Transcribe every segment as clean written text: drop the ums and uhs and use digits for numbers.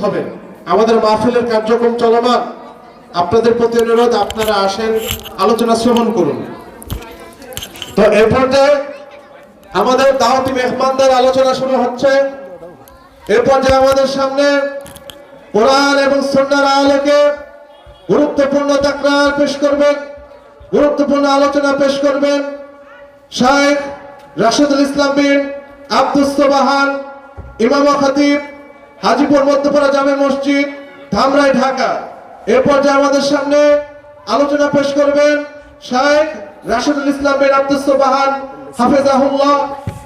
হবে। আমাদের মাহফিলের কার্যক্রম চলমান, আপনাদের প্রতি অনুরোধ আপনারা আসেন, আলোচনা শ্রবণ করুন। তো এই পর্যায়ে আমাদের দাওয়াতি মেহমানদের আলোচনা শুরু হচ্ছে। এই পর্যায়ে আমাদের সামনে কোরআন এবং সুন্নাহর আলোকে গুরুত্বপূর্ণ তাকরার পেশ করবেন, গুরুত্বপূর্ণ আলোচনা পেশ করবেন শাইখ রাশিদুল ইসলাম বিন আব্দুস সোবাহান, ইমাম ও খতিব, হাজীপুর মধ্যপাড়া জামে মসজিদ, ধামরাই, ঢাকা। এর পর্যায়ে আমাদের সামনে আলোচনা পেশ করবেন শাইখ রাশিদুল ইসলাম বিন আব্দুস সোবাহান হাফেজাহুল্লাহ,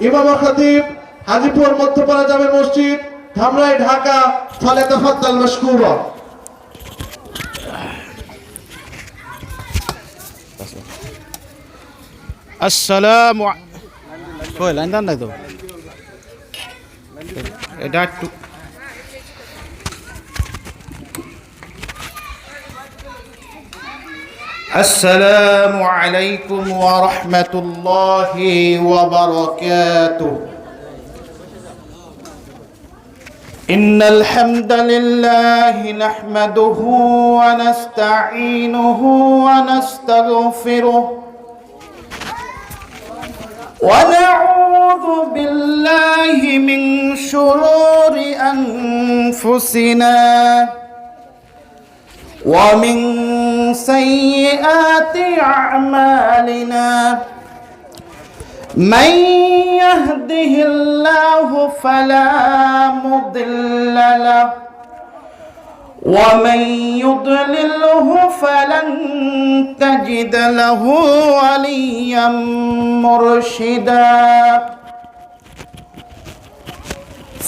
ইমাম ও খতিব, হাজীপুর মধ্যপাড়া জামে মসজিদ, ধামরাই, ঢাকা। ফালিতাফাদ্দাল মাশকুরা। আসসালামু কই লাইন দান নাই তো এটা একটু আসসালামু আলাইকুম ওয়া রাহমাতুল্লাহি ওয়া বারাকাতুহু ইন্নাল হামদালিল্লাহি নাহমাদুহু ওয়া নাস্তাঈনুহু ওয়া নাস্তাগফিরুহু ونعوذ بالله من شرور أنفسنا ومن سيئات أعمالنا من يهده الله فلا مضل له ومن يضلله فلن تجد له وليا مرشدا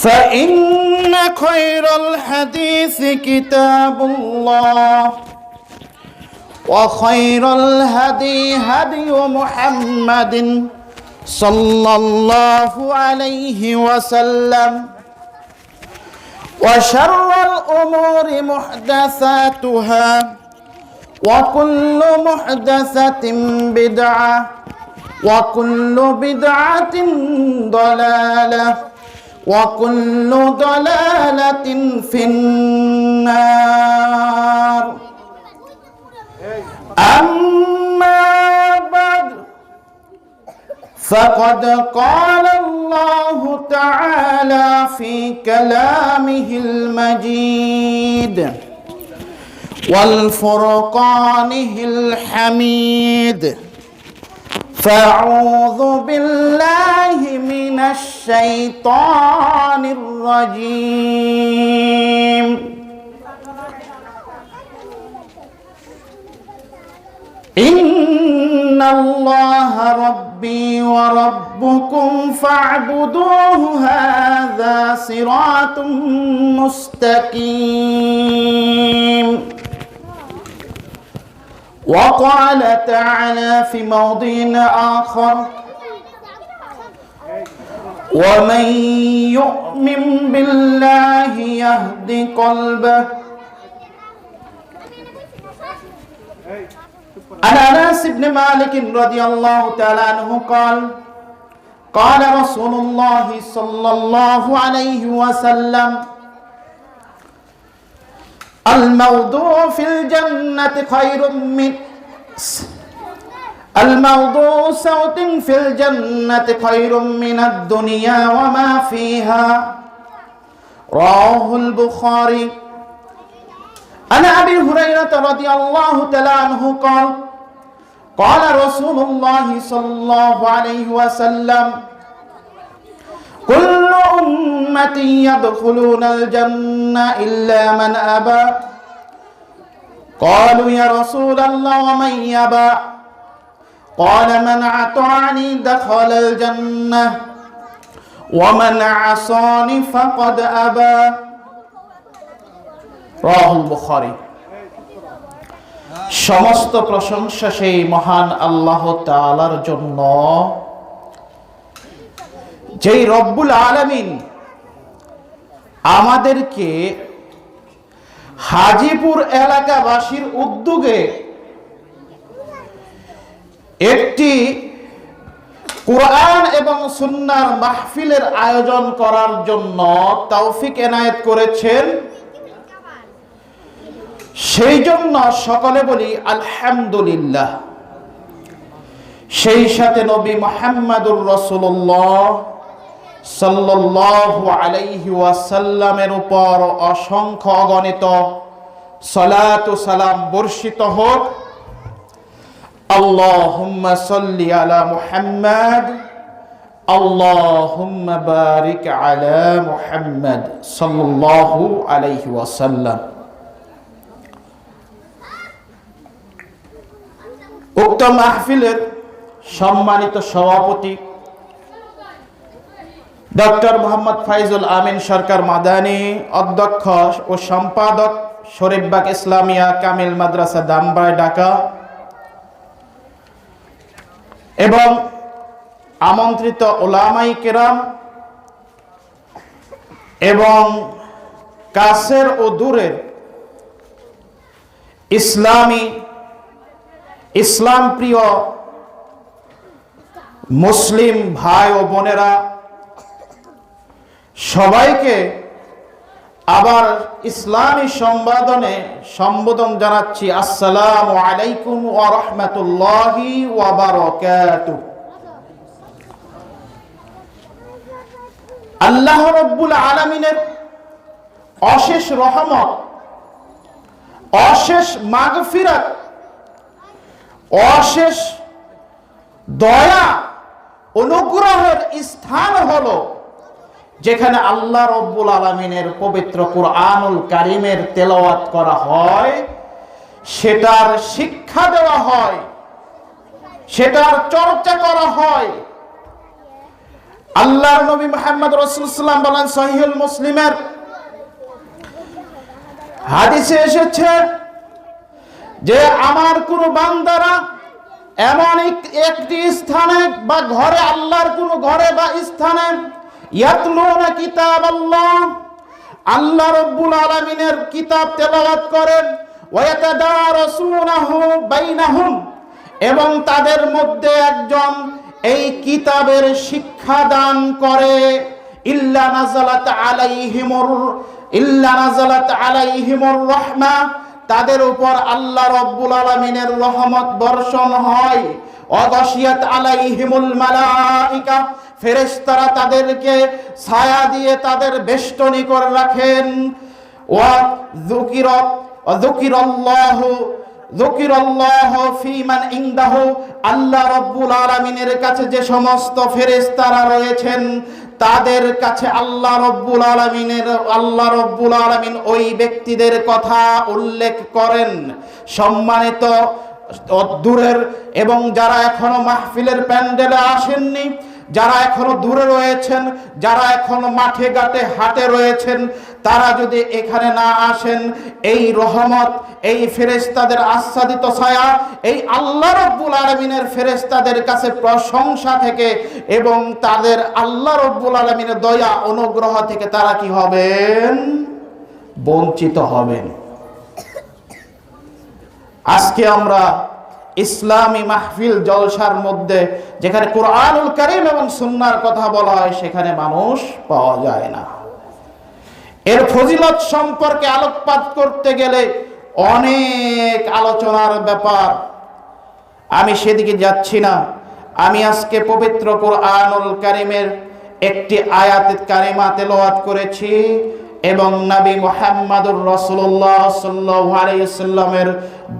فإن خير الحديث كتاب الله وخير الهدي هدي محمد صلى الله عليه وسلم وشر الأمور محدثاتها وكل محدثة بدعة وكل بدعة ضلالة وكل ضلالة في النار أما بعد فقد قال الله تعالى في كلامه المجيد والفرقانه الحميد فأعوذ بالله من الشيطان الرجيم إن الله ربي وربكم فاعبدوه هذا صراط مستقيم وقال تعالى في موضع آخر ومن يؤمن بالله يهد قلبه عن أنس بن مالك رضي الله تعالى عنه قال قال رسول الله صلى الله عليه وسلم الموضوع في الجنة خير من الموضوع صوت في الجنة خير من الدنيا وما فيها رواه البخاري عن أبي هريرة رضي الله تعالى عنه قال قال رسول الله صلى الله عليه وسلم كل أمتي يدخلون الجنة إلا من أبى قالوا يا رسول الله ومن يبى قال من أطاعني دخل الجنة ومن عصاني فقد أبى রাহুল বুখারী। সমস্ত প্রশংসা সেই মহান আল্লাহ তাআলার জন্য, যেই রব্বুল আলামিন আমাদেরকে হাজীপুর এলাকাবাসীর উদ্যোগে একটি কুরআন এবং সুন্নাহর মাহফিলের আয়োজন করার জন্য তৌফিক এনায়েত করেছেন। সেই জন্য সকলে বলি আলহামদুলিল্লাহ। সেই সাথে নবী মুহাম্মদুর রাসূলুল্লাহ সাল্লাল্লাহু আলাইহি ওয়াসাল্লামের উপর অসংখ্য অগণিত সালাত ও সালাম বর্ষিত হোক। আল্লাহুম্মা সাল্লি আলা মুহাম্মাদ, আল্লাহুম্মা বারিক আলা মুহাম্মাদ সাল্লাল্লাহু আলাইহি ওয়াসাল্লাম। উক্ত মাহফিলের সম্মানিত সভাপতি ডক্টর মোহাম্মদ ফাইজুল আমিন সরকার মাদানী, অধ্যক্ষ ও সম্পাদক শরীফবাগ ইসলামিয়া কামিল মাদ্রাসা দামবাই ঢাকা, এবং আমন্ত্রিত উলামাই কেরাম এবং কাছের ও দূরের ইসলাম প্রিয় মুসলিম ভাই ও বোনেরা, সবাইকে আবার ইসলামী সম্বোধন জানাচ্ছি। আসসালামু আলাইকুম ওয়া রাহমাতুল্লাহি ওয়া বারাকাতুহু। আল্লাহ রাব্বুল আলামিনের অশেষ রহমত, অশেষ মাগফিরাত, অশেষ দয়া, অনুগ্রহের স্থান হলো যেখানে আল্লাহ রাব্বুল আলামিনের পবিত্র কুরআনুল কারীমের তেলাওয়াত করা হয়, সেটার শিক্ষা দেওয়া হয়, সেটার চর্চা করা হয়। আল্লাহর নবী মুহাম্মদ রাসূলুল্লাহ সাল্লাল্লাহু আলাইহি ওয়াসাল্লাম বলেন, সহিহুল মুসলিমের হাদিসে এসেছে যে আমার কোন বান্দারা এমন একটি স্থানে বা ঘরে, আল্লাহর কোন ঘরে বা স্থানে ইয়াতলুনা কিতাবাল্লাহ, আল্লাহ রাব্বুল আলামিনের কিতাব তেলাওয়াত করেন, ওয়া ইয়াতাদারাসুনাহু বাইনাহুম, এবং তাদের মধ্যে একজন এই কিতাবের শিক্ষা দান করে, ইল্লা নাযালাত আলাইহিমুর রাহমা, তাদের উপর আল্লাহ রাব্বুল আলামিনের রহমত বর্ষণ হয়। ওয়াগাশিয়াত আলাইহিমুল মালাইকা, ফেরেশতারা তাদেরকে ছায়া দিয়ে তাদের বেষ্টনী করে রাখেন। ওয়া যুকিরাল্লাহু ফি মান ইনদাহু, আল্লাহ রাব্বুল আলামিনের কাছে যে সমস্ত ফেরেশতারা রয়েছেন তাদের কাছে আল্লাহ রাব্বুল আলামিন ওই ব্যক্তিদের কথা উল্লেখ করেন। সম্মানিত দূরের এবং যারা এখনো মাহফিলের প্যান্ডেলে আসেননি, যারা এখনো দূরে রয়েছেন, যারা এখনো মাঠে ঘাটে হাটে রয়েছেন, তারা যদি এখানে না আসেন, এই রহমত, এই ফেরেশতাদের আচ্ছাদিত ছায়া, এই আল্লাহ রাব্বুল আলামিনের ফেরেশতাদের কাছে প্রশংসা থেকে এবং তাদের আল্লাহ রাব্বুল আলামিনের দয়া অনুগ্রহ থেকে তারা কি হবেন? বঞ্চিত হবেন। আজকে আমরা ইসলামী মাহফিল জলসার মধ্যে যেখানে কুরআনুল কারীম এবং সুন্নাহর কথা বলা হয়, সেখানে মানুষ পাওয়া যায় না। এর ফজিলত সম্পর্কে আলোকপাত করতে গেলে অনেক আলোচনার ব্যাপার, আমি সেদিকে যাচ্ছি না। আমি আজকে পবিত্র কুরআনুল কারীমের একটি আয়াত কারিমা তেলাওয়াত করেছি এবং নবী মুহাম্মদুর রাসূলুল্লাহ সাল্লাল্লাহু আলাইহি ওয়াসাল্লামের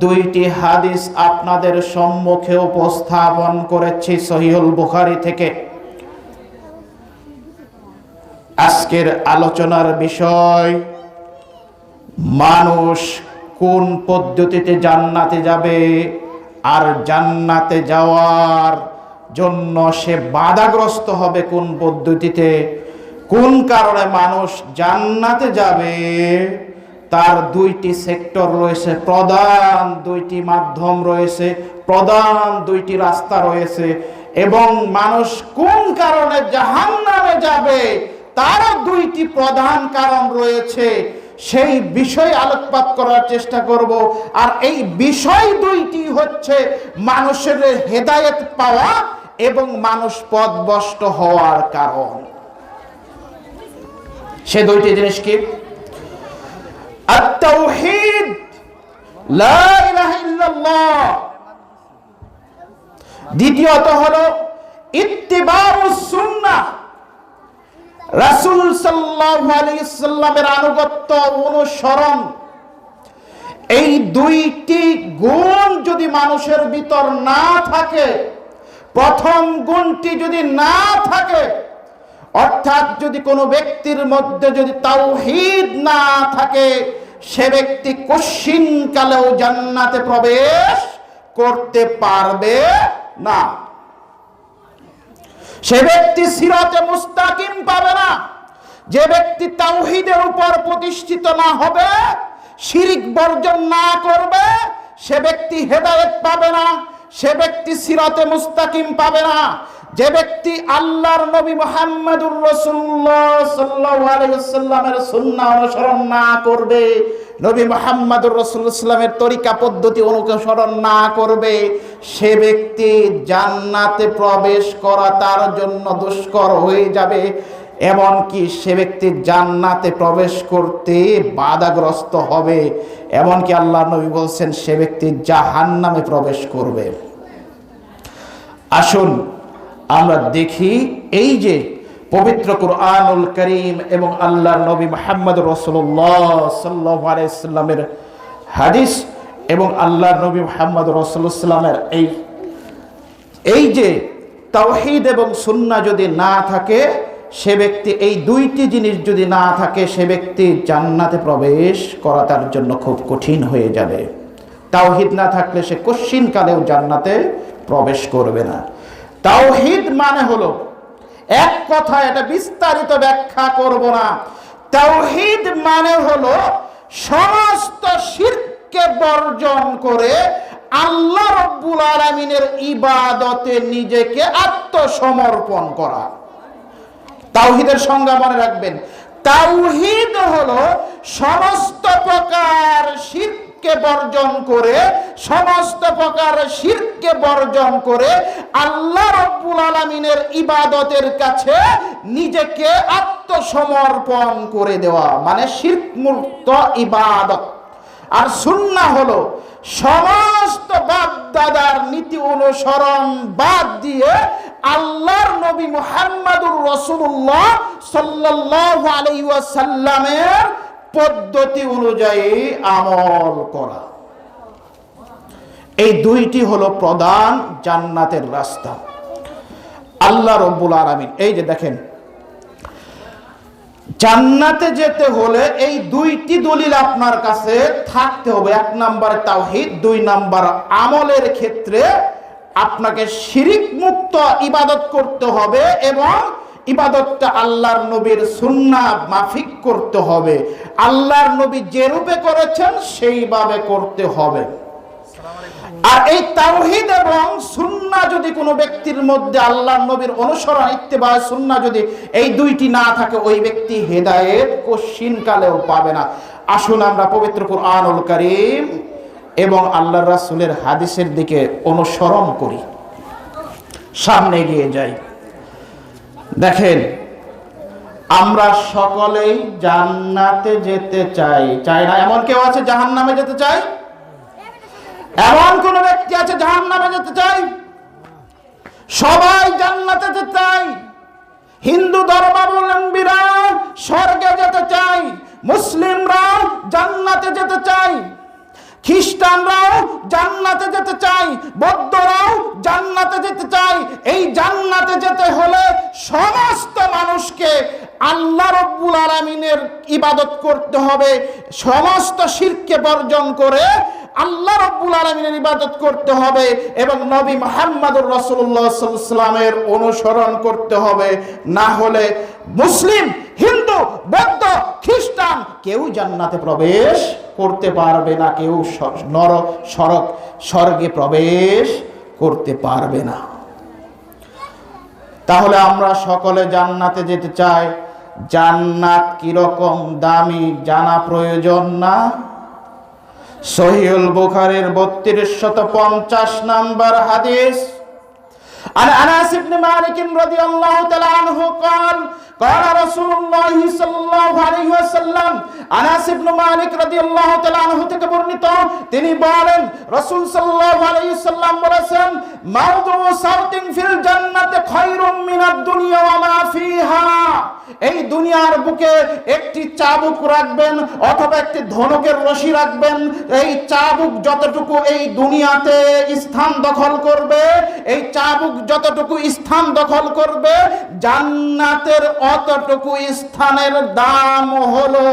দুইটি হাদিস আপনাদের সম্মুখে উপস্থাপন করেছি সহিহুল বুখারী থেকে। আজকের আলোচনার বিষয়, মানুষ কোন পদ্ধতিতে জান্নাতে যাবে আর জান্নাতে যাওয়ার জন্য সে বাধাগ্রস্ত হবে কোন পদ্ধতিতে, কোন কারণে মানুষ জান্নাতে যাবে। তার দুইটি সেক্টর রয়েছে, প্রধান দুইটি মাধ্যম রয়েছে, প্রধান দুইটি রাস্তা রয়েছে, এবং মানুষ কোন কারণে জাহান্নামে যাবে তারও দুইটি প্রধান কারণ রয়েছে। সেই বিষয় আলোকপাত করার চেষ্টা করব। আর এই বিষয় দুইটি হচ্ছে মানুষের হেদায়েত পাওয়া এবং মানুষ পথভ্রষ্ট হওয়ার কারণ। সে দুইটি জিনিস কি? আত-তাওহীদ লা ইলাহা ইল্লাল্লাহ। দ্বিতীয়ত হলো ইত্তিবাউস সুন্নাহ, রাসূল সাল্লাল্লাহু আলাইহি সাল্লামের আনুগত্য অনুসরণ। এই দুইটি গুণ যদি মানুষের ভিতর না থাকে, প্রথম গুণটি যদি না থাকে, অর্থাৎ যদি কোনো ব্যক্তির মধ্যে যদি তাওহীদ না থাকে, সে ব্যক্তি কশিনকালেও জান্নাতে প্রবেশ করতে পারবে না। সে ব্যক্তি সিরাতে মুস্তাকিম পাবে না। যে ব্যক্তি তাওহীদের উপর প্রতিষ্ঠিত না হবে, শিরিক বর্জন না করবে, সে ব্যক্তি হেদায়েত পাবে না, সে ব্যক্তি সিরাতে মুস্তাকিম পাবে না। যে ব্যক্তি আল্লাহর নবী মুহাম্মদুর রাসূলুল্লাহ সাল্লাল্লাহু আলাইহি ওয়াসাল্লামের সুন্নাহ অনুসরণ না করবে, নবী মুহাম্মদুর রাসূলুল্লাহ সাল্লামের তরিকা পদ্ধতি অনুসরণ না করবে, সে ব্যক্তি জান্নাতে প্রবেশ করা তার জন্য দুষ্কর হয়ে যাবে। এমনকি সে ব্যক্তি জান্নাতে প্রবেশ করতে বাধাগ্রস্ত হবে। এমনকি আল্লাহর নবী বলছেন সে ব্যক্তি জাহান্নামে প্রবেশ করবে। আসুন আমরা দেখি এই যে পবিত্র কুরআনুল কারীম এবং আল্লাহর নবী মুহাম্মদ রাসূলুল্লাহ সাল্লাল্লাহু আলাইহি ওয়াসাল্লামের হাদিস এবং আল্লাহর নবী মুহাম্মদ রাসূলুল্লাহ সাল্লামের এই যে তাওহীদ এবং সুন্নাহ যদি না থাকে, সে ব্যক্তি এই দুইটি জিনিস যদি না থাকে, সে ব্যক্তি জান্নাতে প্রবেশ করা তার জন্য খুব কঠিন হয়ে যাবে। তাওহীদ না থাকলে সে কশিনকালেও জান্নাতে প্রবেশ করবে না। তাওহীদ মানে হলো, এক কথা এটা বিস্তারিত ব্যাখ্যা করব না, তাওহীদ মানে হলো সমস্ত শিরককে বর্জন করে আল্লাহ রাব্বুল আলামিনের ইবাদতে নিজেকে আত্মসমর্পণ করা। তাওহীদের সংজ্ঞা মনে রাখবেন, তাওহীদ হলো সমস্ত প্রকার শিরককে বর্জন করে, সমস্ত প্রকার শিরককে বর্জন করে আল্লাহ রাব্বুল আলামিনের ইবাদতের কাছে নিজেকে আত্মসমর্পণ করে দেওয়া, মানে শিরক মুক্ত ইবাদত। আর সুন্নাহ হলো সমস্ত বাপ দাদার নীতি অনুসরণ বাদ দিয়ে আল্লাহর নবী মুহাম্মদুর রাসূলুল্লাহ সাল্লাল্লাহু আলাইহি ওয়াসাল্লামের পদ্ধতি অনুযায়ী আমল করা। এই দুইটি হলো প্রধান জান্নাতের রাস্তা। আল্লাহ রাব্বুল আলামিন এই যে দেখেন, জান্নাতে যেতে হলে এই দুইটি দলিল আপনার কাছে থাকতে হবে। এক নাম্বার তাওহীদ, দুই নাম্বার আমলের ক্ষেত্রে আপনাকে শিরিক মুক্ত ইবাদত করতে হবে এবং ইবাদতটা আল্লাহর নবীর সুন্নাহ মাফিক করতে হবে। আল্লাহর নবী যে রূপে করেছেন সেইভাবে করতে হবে। আর এই তাওহীদ এবং সুন্নাহ যদি কোনো ব্যক্তির মধ্যে, আল্লাহর নবীর অনুসরণ ইত্তেবা সুন্নাহ যদি এই দুইটি না থাকে, ওই ব্যক্তি হেদায়েত কশিনকালেও পাবে না। আসুন আমরা পবিত্র কুরআনুল কারীম এবং আল্লাহর রাসূলের হাদিসের দিকে অনুসরণ করি, সামনে এগিয়ে যাই। দেখেন, আমরা সকলেই জান্নাতে যেতে চাই, চাই না? এমন কেউ আছে জাহান্নামে যেতে চাই? এমন কোন ব্যক্তি আছে জাহান্নামে যেতে চাই? সবাই জান্নাতে যেতে চাই। হিন্দু ধর্মাবলম্বীরা স্বর্গে যেতে চাই, মুসলিমরা জান্নাতে যেতে চাই, খ্রিস্টানরাও জান্নাতে যেতে চাই, বৌদ্ধরাও জান্নাতে যেতে চাই। এই জান্নাতে যেতে হলে সমস্ত মানুষকে আল্লাহ রাব্বুল আলামিনের ইবাদত করতে হবে, সমস্ত শিরককে বর্জন করে আল্লাহ রাব্বুল আলামিনের ইবাদত করতে হবে এবং নবী মুহাম্মদুর রাসূলুল্লাহ সাল্লাল্লাহু আলাইহি ওয়াসাল্লামের অনুসরণ করতে হবে। না হলে মুসলিম, হিন্দু, বৌদ্ধ, খ্রিস্টান কেউ জান্নাতে প্রবেশ করতে পারবে না, কেউ স্বর্গে প্রবেশ করতে পারবে না। তাহলে আমরা সকলে জান্নাতে যেতে চাই। জান্নাত কিরকম দামি জানা প্রয়োজন না? সহিহুল বুখারীর 3250 নম্বর হাদিস, عن أنس بن مالك رضي الله تعالى عنه قال قال رسول الله صلى الله عليه وسلم আনাস ইবনে মালিক রাদিয়াল্লাহু তাআলা আনহু থেকে বর্ণিত, তিনি বলেন রাসূল সাল্লাল্লাহু আলাইহি সাল্লাম বলেছেন, মাউদু সাউতিন ফিল জান্নাতি খায়রুম মিনাদ দুনিয়া ওয়া মা ফিহা। এই দুনিয়ার বুকে একটি চাবুক রাখবেন অথবা একটি ধনুকের রশি রাখবেন, এই চাবুক যতটুকু এই দুনিয়াতে স্থান দখল করবে, এই চাবুক যতটুকু স্থান দখল করবে, জান্নাতের অতটুকু স্থানের দাম হলো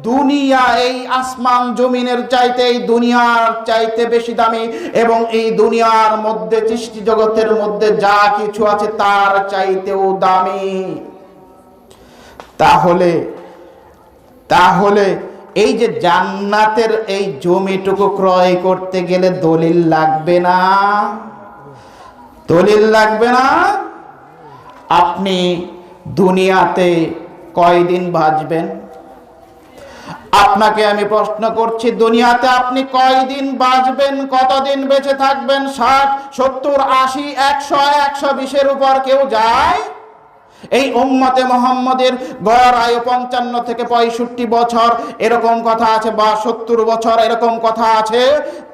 দুনিয়া এই আসমান জমিনের চাইতে, এই দুনিয়ার চাইতে বেশি দামি, এবং এই দুনিয়ার মধ্যে সৃষ্টি জগতের মধ্যে যা কিছু আছে তার চাইতেও দামি। তাহলে এই যে জান্নাতের এই জমিটুকু ক্রয় করতে গেলে দলিল লাগবে না? দলিল লাগবে না? আপনি দুনিয়াতে কয়দিন বাঁচবেন? আপনাকে আমি প্রশ্ন করছি, দুনিয়াতে আপনি কয়দিন বাঁচবেন? কতদিন বেঁচে থাকবেন? 60, 70, 80, 100, 120-এর উপর কেউ যায়? এই উম্মতে মুহাম্মাদের গড় আয়ু 55 থেকে 65 বছর এরকম কথা আছে, বা 70 বছর এরকম কথা আছে।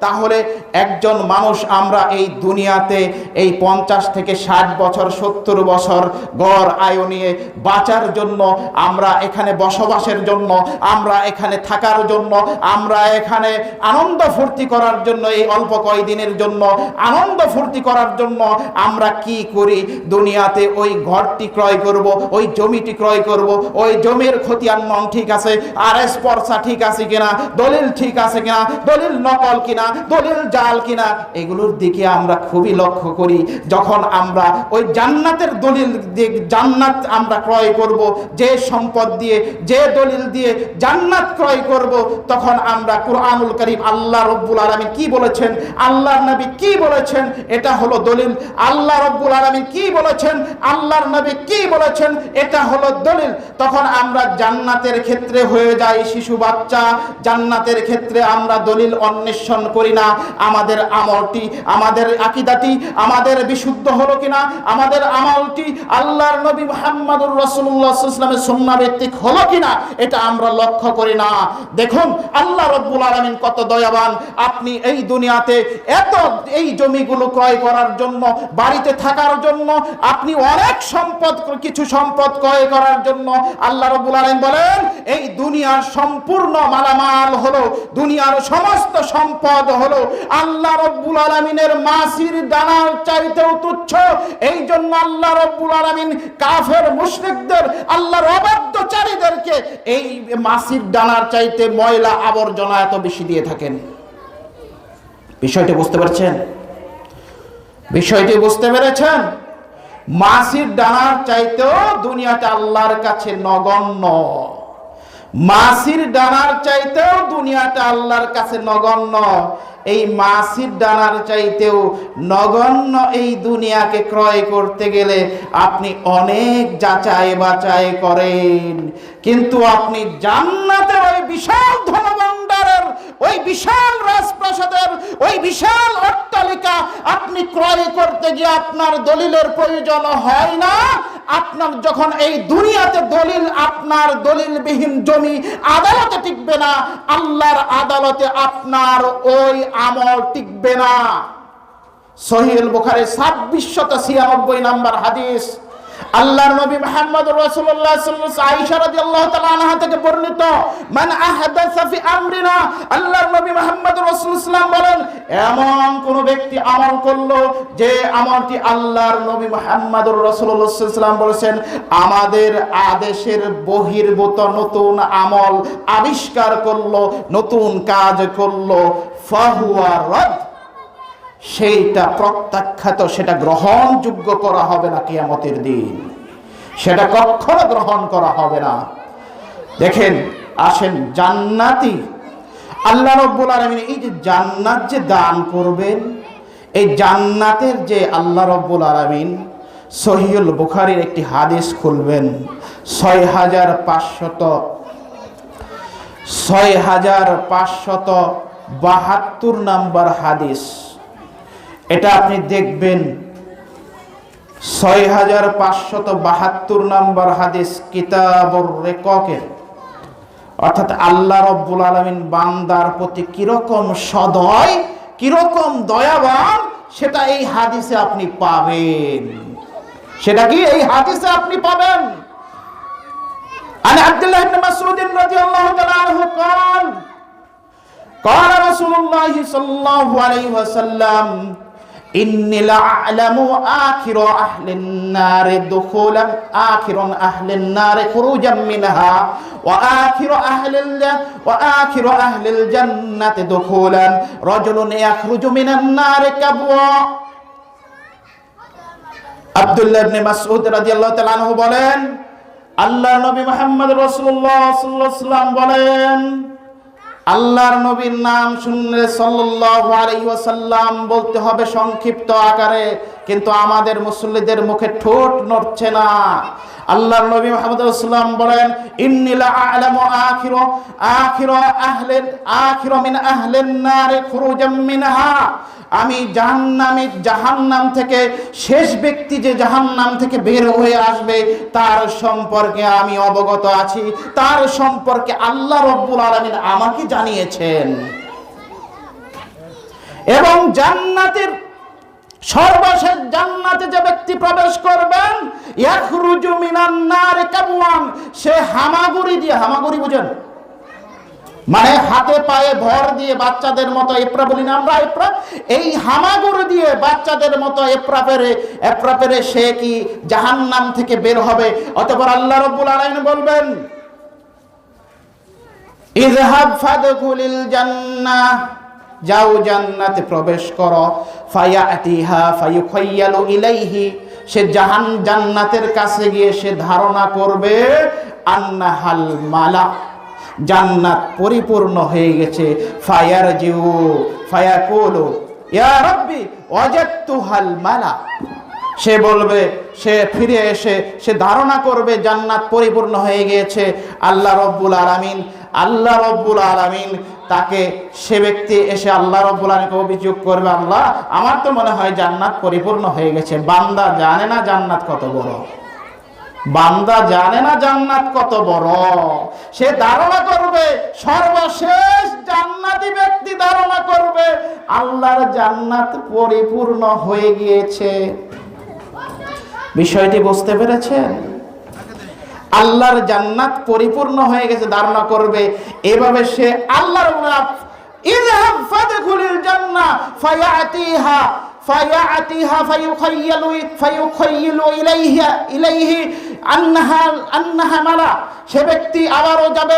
তাহলে একজন মানুষ আমরা এই দুনিয়াতে এই 50 থেকে 60 বছর 70 বছর গড় আয়ু নিয়ে বাঁচার জন্য, আমরা এখানে বসবাসের জন্য, আমরা এখানে থাকার জন্য, আমরা এখানে আনন্দ ফুর্তি করার জন্য, এই অল্প কয়দিনের জন্য আনন্দ ফুর্তি করার জন্য আমরা কি করি? দুনিয়াতে ওই ঘরটি ক্রয় করব, ওই জমিটি ক্রয় করব, ওই জমির খতিয়ান নং ঠিক আছে, আর স্পর্শা ঠিক আছে কিনা, দলিল ঠিক আছে কিনা, দলিল নকল কিনা, দলিল জাল কিনা, এগুলোর দিকে আমরা খুবই লক্ষ্য করি। যখন আমরা ওই জান্নাতের দলিল দিয়ে জান্নাত আমরা ক্রয় করব, যে সম্পদ দিয়ে, যে দলিল দিয়ে জান্নাত ক্রয় করব, তখন আমরা কুরআনুল কারীম আল্লাহ রাব্বুল আলামিন কি বলেছেন, আল্লাহর নবী কি বলেছেন, এটা হলো দলিল। আল্লাহ রাব্বুল আলামিন কি বলেছেন, আল্লাহর নবী কি বলেছেন, এটা হলো দলিল। তখন আমরা জান্নাতের ক্ষেত্রে হয়ে যাই শিশু বাচ্চা। জান্নাতের ক্ষেত্রে আমরা দলিল অন্বেষণ করি না। আমাদের আমলটি, আমাদের আকীদাটি, আমাদের বিশুদ্ধ হলো কিনা, আমাদের আমলটি আল্লাহর নবী মুহাম্মদুর রাসূলুল্লাহ সাল্লাল্লাহু আলাইহি ওয়াসাল্লামের সুন্নাহ ভিত্তিক হলো কিনা, এটা আমরা লক্ষ্য করি না। দেখুন আল্লাহ রাব্বুল আলামিন কত দয়াবান। আপনি এই দুনিয়াতে এত এই জমিগুলো ক্রয় করার জন্য, বাড়িতে থাকার জন্য, আপনি অনেক সম্পদ, কিছু সম্পদ ক্রয় করার জন্য আল্লাহ রাব্বুল আলামিন বলেন এই দুনিয়ার সম্পূর্ণ মালামাল হলো, দুনিয়ার সমস্ত সম্পদ হলো আল্লাহ রাব্বুল আলামিনের মাছির দানার চাইতেও তুচ্ছ। এই জন্য আল্লাহ রাব্বুল আলামিন কাফের মুশরিকদের, আল্লাহর অবাধ্যচারীদেরকে এই মাছির দানার চাইতে ময়লা আবর্জনা এত বেশি দিয়ে থাকেন। বিষয়টি বুঝতে পারছেন? বিষয়টি বুঝতে পেরেছেন? মাছির দানার চাইতেও দুনিয়াতে আল্লাহর কাছে নগণ্য। মাছির দানার চাইতেও দুনিয়াটা আল্লাহর কাছে নগণ্য। এই মাছির দানার চাইতেও নগণ্য এই দুনিয়াকে ক্রয় করতে গেলে আপনি অনেক যাচাই বাছাই করেন, কিন্তু আপনি জান্নাতের ওই বিশাল ধনভাণ্ডারের, ওই বিশাল রাজপ্রাসাদের, ওই বিশাল অট্টালিকা আপনি ক্রয় করতে গিয়ে আপনার দলিলের প্রয়োজন হয় না। আপনার যখন এই দুনিয়াতে দলিল, আপনার দলিলবিহীন জমি আদালতে টিকবে না, আল্লাহর আদালতে আপনার ওই আমল টিকবে না। সহিহ বুখারী 2696 নম্বর হাদিস, আল্লাহর নবী মুহাম্মদুর রাসূলুল্লাহ সাল্লাল্লাহু আলাইহি ওয়াসাল্লাম আয়েশা রাদিয়াল্লাহু তাআলা আনহা থেকে বর্ণিত, মান আহদাসা ফি আমরিনা, আল্লাহর নবী মুহাম্মদুর রাসূলুল্লাহ বলেন এমন কোন ব্যক্তি আমল করলো যে আমলটি আল্লাহর নবী মুহাম্মদুর রাসূলুল্লাহ সাল্লাল্লাহু আলাইহি ওয়াসাল্লাম বলেছেন আমাদের আদেশের বহির্ভূত নতুন আমল আবিষ্কার করলো, নতুন কাজ করলো, ফাহুয়া রাদ, সেইটা প্রত্যাখ্যাত, সেটা গ্রহণযোগ্য করা হবে না কিয়ামতের দিন, সেটা কখনো গ্রহণ করা হবে না। দেখেন, আসেন জান্নাতি আল্লাহ রাব্বুল আলামিন এই যে জান্নাত যে দান করবেন, এই জান্নাতের যে আল্লাহ রাব্বুল আলামিন সহিহুল বুখারীর একটি হাদিস খুলবেন, 6572 নাম্বার হাদিস। এটা আপনি দেখবেন 6572 নম্বর হাদিস কিতাবুর রিকাকের, অর্থাৎ আল্লাহ রাব্বুল আলামিন বান্দার প্রতি কিরকম সদয়, কিরকম দয়াবান, সেটা এই হাদিসে আপনি পাবেন। সেটা কি এই হাদিসে আপনি পাবেন। عن عبد الله بن مسعود رضي الله تعالى عنه قال قال رسول الله صلى الله عليه وسلم إني لأعلم آخر أهل النار دخولا آخر أهل النار خروجا منها وآخر أهل الجنة دخولا رجل يخرج من النار كبوا। আব্দুল্লাহ ইবনে মাসউদ রাদিয়াল্লাহু তাআলা আনহু বলেন, আল্লাহর নবী মুহাম্মদ রাসূলুল্লাহ সাল্লাল্লাহু আলাইহি ওয়াসাল্লাম বলেন, আল্লাহর নবীর নাম শুনলে সাল্লাল্লাহু আলাইহি ওয়াসাল্লাম বলতে হবে সংক্ষিপ্ত আকারে, কিন্তু আমাদের মুসল্লিদের মুখে ঠোঁট নড়ছে না। আল্লাহর নবী মুহাম্মদ রাসূলুল্লাহ বলেন, ইন্নী লা আ'লামু আখির মিন আহলিন নার খুরুজাম মিনহা, আমি জাহান্নাম থেকে শেষ ব্যক্তি যে জাহান্নাম থেকে বের হয়ে আসবে তার সম্পর্কে আমি অবগত আছি, তার সম্পর্কে আল্লাহ রাব্বুল আলামিন আমাকে জানিয়েছেন। এবং জান্নাতের সর্বশেষ জান্নাতে যে ব্যক্তি প্রবেশ করবেন, ইয়াখরুজু মিনান নার কাবওয়ান, সে হামাগুড়ি দিয়ে, হামাগুড়ি বুঝেন মানে হাতে পায়ে ভর দিয়ে বাচ্চাদের মতো এপ্রা বলি না আমরা, এপ্রা, এই হামাগুড়ি দিয়ে বাচ্চাদের মতো এপ্রা পেরে সে কি জাহান্নাম থেকে বের হবে। অতঃপর আল্লাহ রাব্বুল আলামিন বলবেন, ইযহাব ফাদখুলিল জান্নাহ, যাও জান্নাতে প্রবেশ করো, ফায়াতিহা ফায়ুখায়্যালু ইলাইহি, সে জান্নাতের কাছে গিয়ে সে ধারণা করবে আন্নাহাল মালা, জান্নাত পরিপূর্ণ হয়ে গেছে। ফায়ারজিউ ফায়াকুলু ইয়া রাব্বি ওয়াজাদতুহাল মালা, সে বলবে, সে ফিরে এসে সে ধারণা করবে জান্নাত পরিপূর্ণ হয়ে গিয়েছে। আল্লাহ রাব্বুল আলামিন তাকে, সে ব্যক্তি এসে আল্লাহ রাব্বুল আলামিনকে অভিযোগ করবে, আল্লাহ আমার তো মনে হয় জান্নাত পরিপূর্ণ হয়ে গেছে। বান্দা জানে না জান্নাত কত বড়, বান্দা জানে না জান্নাত কত বড়। সে ধারণা করবে, সর্বশেষ জান্নাতি ব্যক্তি ধারণা করবে আল্লাহর জান্নাত পরিপূর্ণ হয়ে গিয়েছে। বিষয়টি বুঝতে পেরেছেন? আল্লাহর জান্নাত পরিপূর্ণ হয়ে গেছে ধারণা করবে, এভাবে সে আল্লাহর ইযহাব ফাদখুলিল জান্নাহ ফায়াতিহা ফায়ুখায়্যালু ইলাইহি আন্নাহা মালা, সে ব্যক্তি আবারও যাবে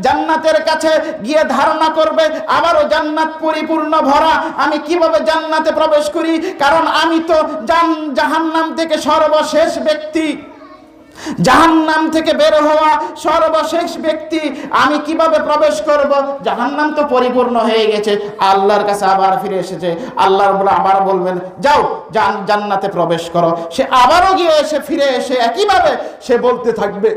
জান্নাতের কাছে গিয়ে ধারণা করবে আবারও জান্নাত পরিপূর্ণ ভরা, আমি কিভাবে জান্নাতে প্রবেশ করি, কারণ আমি তো জাহান্নাম থেকে সর্বশেষ ব্যক্তি, জাহান্নাম থেকে বের হওয়া সর্বশেষ ব্যক্তি, আমি কিভাবে প্রবেশ করব, জাহান্নাম তো পরিপূর্ণ হয়ে গেছে। আল্লাহর কাছে আবার ফিরে এসেছে, আল্লাহ রাব্বুল আবার বলবেন যাও জান্নাতে প্রবেশ করো। সে আবারও গিয়ে এসে ফিরে এসে একইভাবে সে বলতে থাকবে,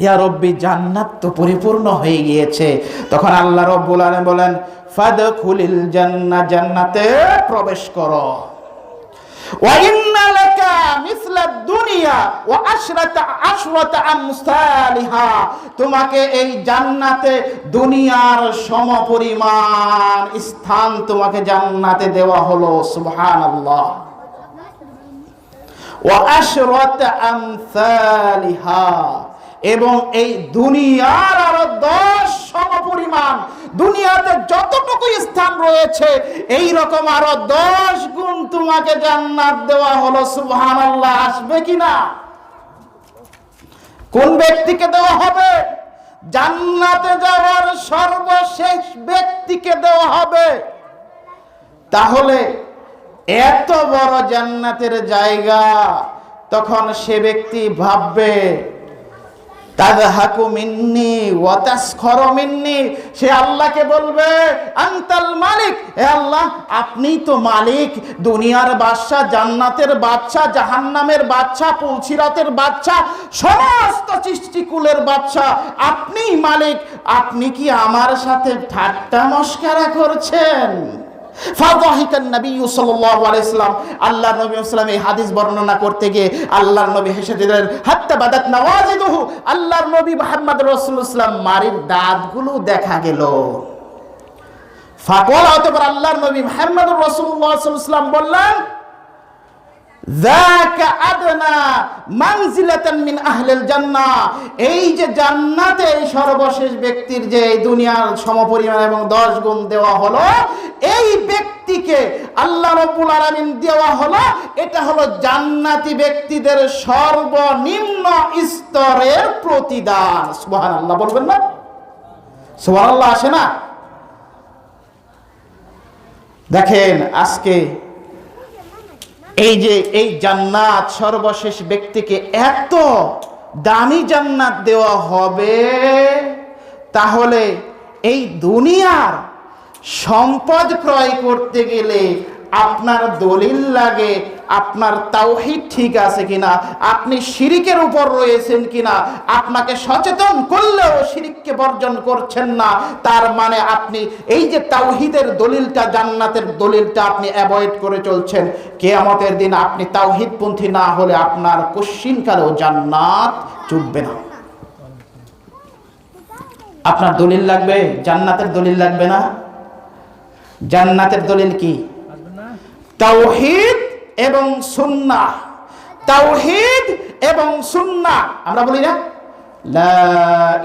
ইয়া রব্বি জান্নাত তো পরিপূর্ণ হয়ে গিয়েছে। তখন আল্লাহ রাব্বুল আলামিন বলেন, ফাদখুলিল জান্নাহ, জান্নাতে প্রবেশ করো। ওয়া ইন্না লাকা মিসলা দুনিয়া ওয়া আশরাতা আমসালিহা, তোমাকে এই জান্নাতে দুনিয়ার সমপরিমাণ স্থান তোমাকে জান্নাতে দেওয়া হলো। সুবহানাল্লাহ। ওয়া আশরাতা আমসালিহা, এবং এই দুনিয়ার আরো 10 সমপরিমাণ, দুনিয়াতে যতটুকু স্থান রয়েছে এই রকম আরো 10 গুণ তোমাকে জান্নাত দেওয়া হলো। সুবহানাল্লাহ। আসবে কিনা? কোন ব্যক্তিকে দেওয়া হবে? জান্নাতে যাওয়ার সর্বশেষ ব্যক্তিকে দেওয়া হবে। তাহলে এত বড় জান্নাতের জায়গা, তখন সে ব্যক্তি ভাববে তাযহাকু মিন্নি ওয়া তাসখারু মিন্নি, সে আল্লাহকে বলবে আনতাল মালিক, হে আল্লাহ আপনিই তো মালিক, দুনিয়ার বাদশা, জান্নাতের বাদশা, জাহান্নামের বাদশা, পুলসিরাতের বাদশা, সমস্ত সৃষ্টিকুলের বাদশা, আপনিই মালিক, আপনি কি আমার সাথে ঠাট্টা মশকরা করছেন? ফাযাহিকান নবী সাল্লাল্লাহু আলাইহি সাল্লাম, আল্লাহর নবী সাল্লাল্লাহু আলাইহি ওয়াসাল্লাম এই হাদিস বর্ণনা করতে গিয়ে আল্লাহর নবী হেসে দিলেন। হাত্তা বাদাত নওয়াজিদুহু, আল্লাহর নবী মুহাম্মদ রাসূলুল্লাহ সাল্লাল্লাহু আলাইহি ওয়াসাল্লাম মারির দাঁতগুলো দেখা গেল। ফাকাল, অতঃপর আল্লাহর নবী মুহাম্মদ রাসূলুল্লাহ সাল্লাল্লাহু আলাইহি ওয়াসাল্লাম বললেন, যাকা আদনা মানজিলাতান মিন আহলিল জান্নাহ, এই যে জান্নাতে সর্বশেষ ব্যক্তির যে এই দুনিয়ার সমপরিমাণ এবং 10 গুণ দেওয়া হলো, এই ব্যক্তিকে আল্লাহ রাব্বুল আলামিন দেওয়া হলো, এটা হলো জান্নাতি ব্যক্তিদের সর্বনিম্ন স্তরের প্রতিদান। সুবহানাল্লাহ বলবেন না? সুবহানাল্লাহ আসে না? দেখেন আজকে এই যে এই জান্নাত সর্বশেষ ব্যক্তিকে এত দামি জান্নাত দেওয়া হবে, তাহলে এই দুনিয়ার সম্পদ ক্রয় করতে গেলে আপনার দলিল লাগে আপনার তাওহীদ ঠিক আছে কিনা, আপনি শিরিকের উপর রয়েছেন কিনা। আপনাকে সচেতন করলেও শিরিককে বর্জন করছেন না, তার মানে আপনি এই যে তাওহীদের দলিলটা, জান্নাতের দলিলটা আপনি অ্যাভয়েড করে চলছেন। কিয়ামতের দিন আপনি তাওহীদপন্থী না হলে আপনার কশ্চিনকালেও জান্নাত জুটবে না। আপনার দলিল লাগবে, জান্নাতের দলিল লাগবে না। জান্নাতের দলিল কি? তাওহীদ এবং সুন্নাহ। তাওহীদ এবং সুন্নাহ। আমরা বলি না, লা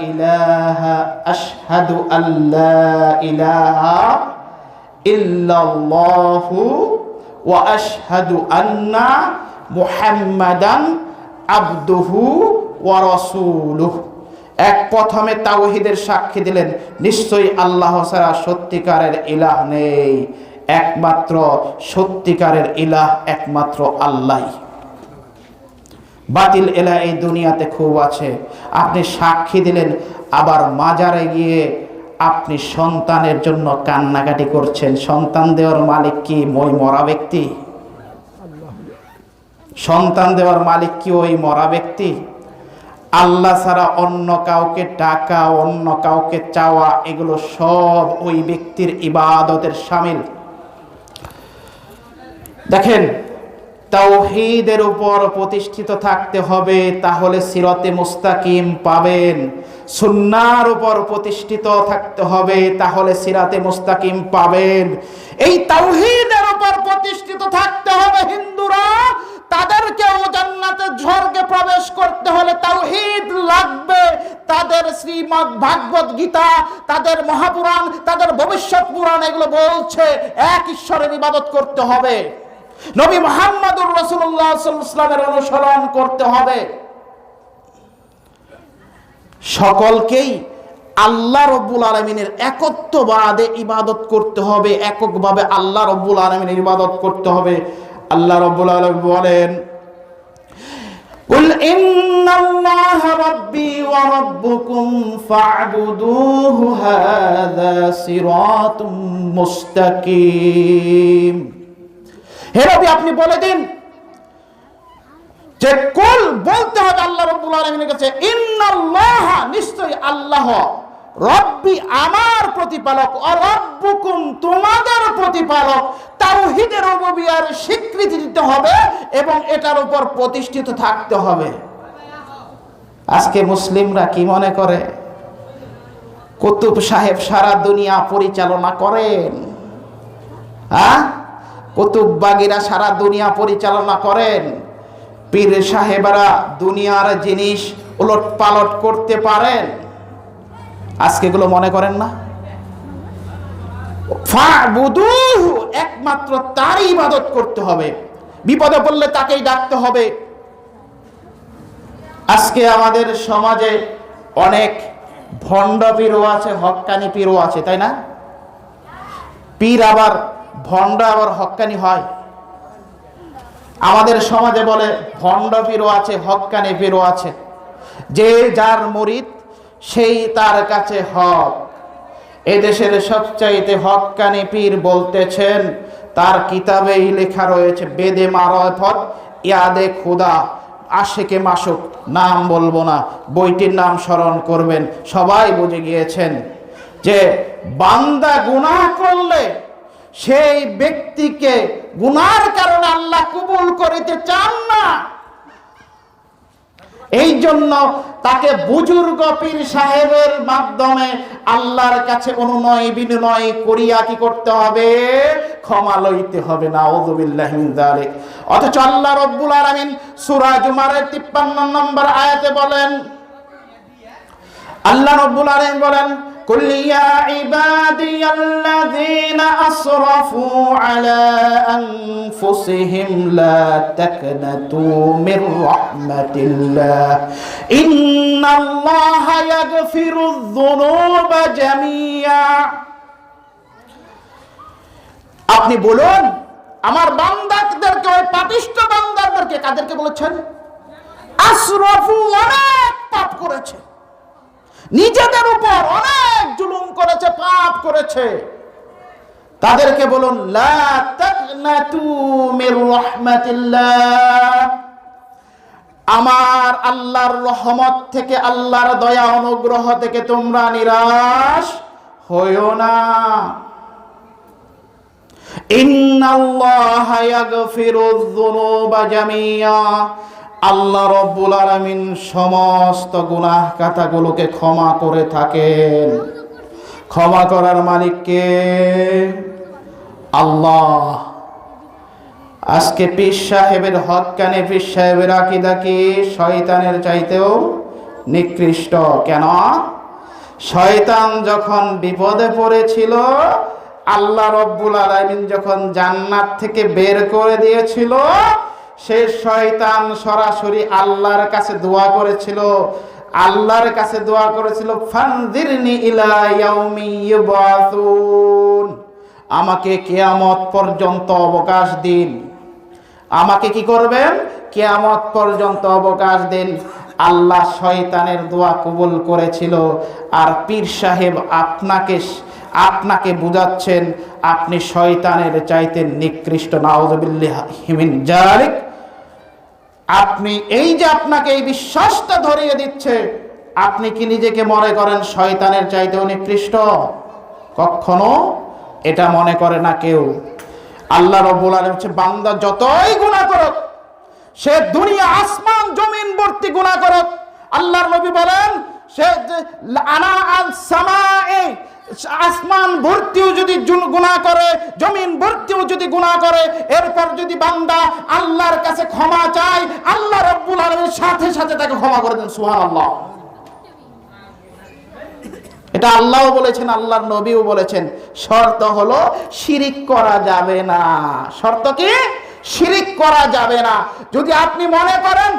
ইলাহা আশহাদু আল্লা ইলাহা ইল্লাল্লাহু ওয়া আশহাদু আন্না মুহাম্মাদান আবদুহু ওয়া রাসূলুহু। এক প্রথমে তাওহীদের সাক্ষী দিলেন, নিশ্চয়ই আল্লাহ ছাড়া সত্যিকারের ইলাহ নেই, একমাত্র সত্যিকারের ইলাহ একমাত্র আল্লাহ। বাতিল ইলাহ এই দুনিয়াতে খুব আছে। আপনি সাক্ষী দিলেন, আবার মাজারে গিয়ে আপনি সন্তানের জন্য কান্নাকাটি করছেন। সন্তান দেওয়ার মালিক কি ওই মরা ব্যক্তি? সন্তান দেওয়ার মালিক কি ওই মরা ব্যক্তি? আল্লাহ ছাড়া অন্য কাউকে ডাকা, অন্য কাউকে চাওয়া, এগুলো সব ওই ব্যক্তির ইবাদতের শামিল। দেখেন, তাওহীদের উপর প্রতিষ্ঠিত থাকতে হবে, তাহলে সিরাতে মুস্তাকিম পাবেন। সুন্নাহর উপর প্রতিষ্ঠিত থাকতে হবে, তাহলে সিরাতে মুস্তাকিম পাবেন। এই তাওহীদের উপর প্রতিষ্ঠিত থাকতে হবে হিন্দুরা, তাদেরকেও জান্নাতের স্বর্গে প্রবেশ করতে হলে তাওহীদ লাগবে। তাদের শ্রীমদ্ ভাগবত গীতা, তাদের মহাপুরাণ, তাদের ভবিষ্যৎ পুরাণ এগুলো বলছে এক ঈশ্বরের ইবাদত করতে হবে, নবী মুহাম্মদুর রাসূলুল্লাহ সাল্লাল্লাহু আলাইহি ওয়াসাল্লামের অনুসরণ করতে হবে। সকলকেই আল্লাহ রাব্বুল আলামিনের একত্ববাদে ইবাদত করতে হবে, এককভাবে আল্লাহ রাব্বুল আলামিনের ইবাদত করতে হবে। আল্লাহ রাব্বুল আলামিন বলেন, কুল ইন্নাল্লাহা রাব্বি ওয়া রাব্বুকুম ফা'বুদুহু হাযা সিরাতুম মুস্তাকিম। হে নবী, আপনি বলে দিন যে কুল বলতে হবে আল্লাহ রাব্বুল আলামিনের কাছে, ইন্নাল্লাহা নিশ্চয়ই আল্লাহ, রব্বি আমার প্রতিপালক, ও রব্বুকুম তোমাদের প্রতিপালক। তাওহীদের রুবুবিয়্যার স্বীকৃতি দিতে হবে এবং এটার উপর প্রতিষ্ঠিত থাকতে হবে। আজকে মুসলিমরা কি মনে করে কুতুব সাহেব সারা দুনিয়া পরিচালনা করেন? কুতুববাগীরা সারা দুনিয়া পরিচালনা করেন, পীর সাহেবরা দুনিয়ার জিনিস উলট পালট করতে পারেন। আজকে এগুলো মনে করেন না? ফা'বুদুহু, একমাত্র তারই ইবাদত করতে হবে, বিপদে পড়লে তাকেই ডাকতে হবে। আজকে আমাদের সমাজে অনেক ভণ্ড পীরও আছে, হক্কানি পীরও আছে, তাই না? পীর আবার ভণ্ড আবার হক্কানি হয়। আমাদের সমাজে বলে ভণ্ড পীরও আছে, হক্কানি পীরও আছে। যে যার মুরিদ সেই তার কাছে হক। এদেশের সবচাইতে হক্কানি পীর বলতেছেন, তার কিতাবেই লেখা রয়েছে, বেদে মারফত ইয়াদে খুদা, আশেকে মাসুক, নাম বলবো না, বইটির নাম স্মরণ করবেন, সবাই বুঝে গিয়েছেন যে বান্দা গুনাহ করলে সেই ব্যক্তিকে গুনার কারণে আল্লাহ কবুল করিতে চান না। এই জন্য তাকে বুজুর্গ পীর সাহেবের মাধ্যমে আল্লাহর কাছে অনুনয় বিনয় করিয়া কি করতে হবে? ক্ষমা লইতে হবে। নাউযুবিল্লাহি মিন যালিক। অথচ আল্লাহ রাব্বুল আলামিন সূরা জুমারের 53 নম্বর আয়াতে বলেন, আল্লাহ রাব্বুল আলামিন বলেন, কুল ইয়া ইবাদিয়াল্লাযীনা আসরাফু আলা আনফুসিহিম লা তাকনাতু মির রাহমাতিল্লাহ ইন্নাল্লাহা ইয়াগফিরুয যুনুবা জামিয়া। আপনি বলুন আমার বান্দাদেরকে, ওই পাপিষ্ঠ বান্দাদেরকে, কাদেরকে বলেছেন? আসরাফু, অনেক পাপ করেছে, নিজেদের উপর অনেক জুলুম করেছে, পাপ করেছে, তাদেরকে বলুন লা তাকনাতু মির রাহমাতিল্লাহ, আমার আল্লাহর রহমত থেকে, আল্লাহর দয়া অনুগ্রহ থেকে তোমরা নিরাশ হইও না। ইন্নাল্লাহা ইয়াগফিরুয যুনুবা জামিয়া, আল্লাহ রাব্বুল আলামিন সমস্ত গুনাহ খাতাগুলোকে ক্ষমা করে থাকেন। ক্ষমা করার মালিক কে? আল্লাহ। আজকে পীর সাহেবের হক্কানি পীর সাহেবের আকীদা কি শয়তানের চাইতেও নিকৃষ্ট? কেন? শয়তান যখন বিপদে পড়েছিল, আল্লাহ রাব্বুল আলামিন যখন জান্নাত থেকে বের করে দিয়েছিল, সে শয়তান সরাসরি আল্লাহর কাছে দোয়া করেছিল, আল্লাহর কাছে দোয়া করেছিল, ফানজিরনি ইলা ইয়াউমি ইউবাসুন, আমাকে কিয়ামত পর্যন্ত অবকাশ দিন। আমাকে কি করবেন? কিয়ামত পর্যন্ত অবকাশ দিন। আল্লাহ শয়তানের দোয়া কবুল করেছিল। আর পীর সাহেব আপনাকে বুঝাচ্ছেন আপনি শয়তানের চাইতে নিকৃষ্ট। নাউযুবিল্লাহি মিন যালিক। আপনি এই যে আপনাকে এই বিশ্বাসটা ধরিয়ে দিচ্ছে, আপনি কি নিজেকে মনে করেন শয়তানের চাইতেও নিকৃষ্ট? কখনো এটা মনে করে না কেউ। আল্লাহ রাব্বুল আলামিন হচ্ছে, বান্দা যতই গুনাহ করুক, সে দুনিয়া আসমান জমিন ভর্তি গুনাহ করুক, আল্লাহর নবী বলেন, সে আনা আল সামায়ে, আসমান ভর্তিও যদি গুনাহ করে, জমিন ভর্তিও যদি গুনাহ করে, এরপর যদি বান্দা আল্লাহর কাছে ক্ষমা চায়, আল্লাহ রাব্বুল আলামিন সাথে সাথে তাকে ক্ষমা করে দেন। সুবহানাল্লাহ। এটা আল্লাহও বলেছেন, আল্লাহর নবীও বলেছেন। শর্ত হলো শিরিক করা যাবে না। শর্ত কি? শিরিক করা যাবে না। যদি আপনি মনে করেন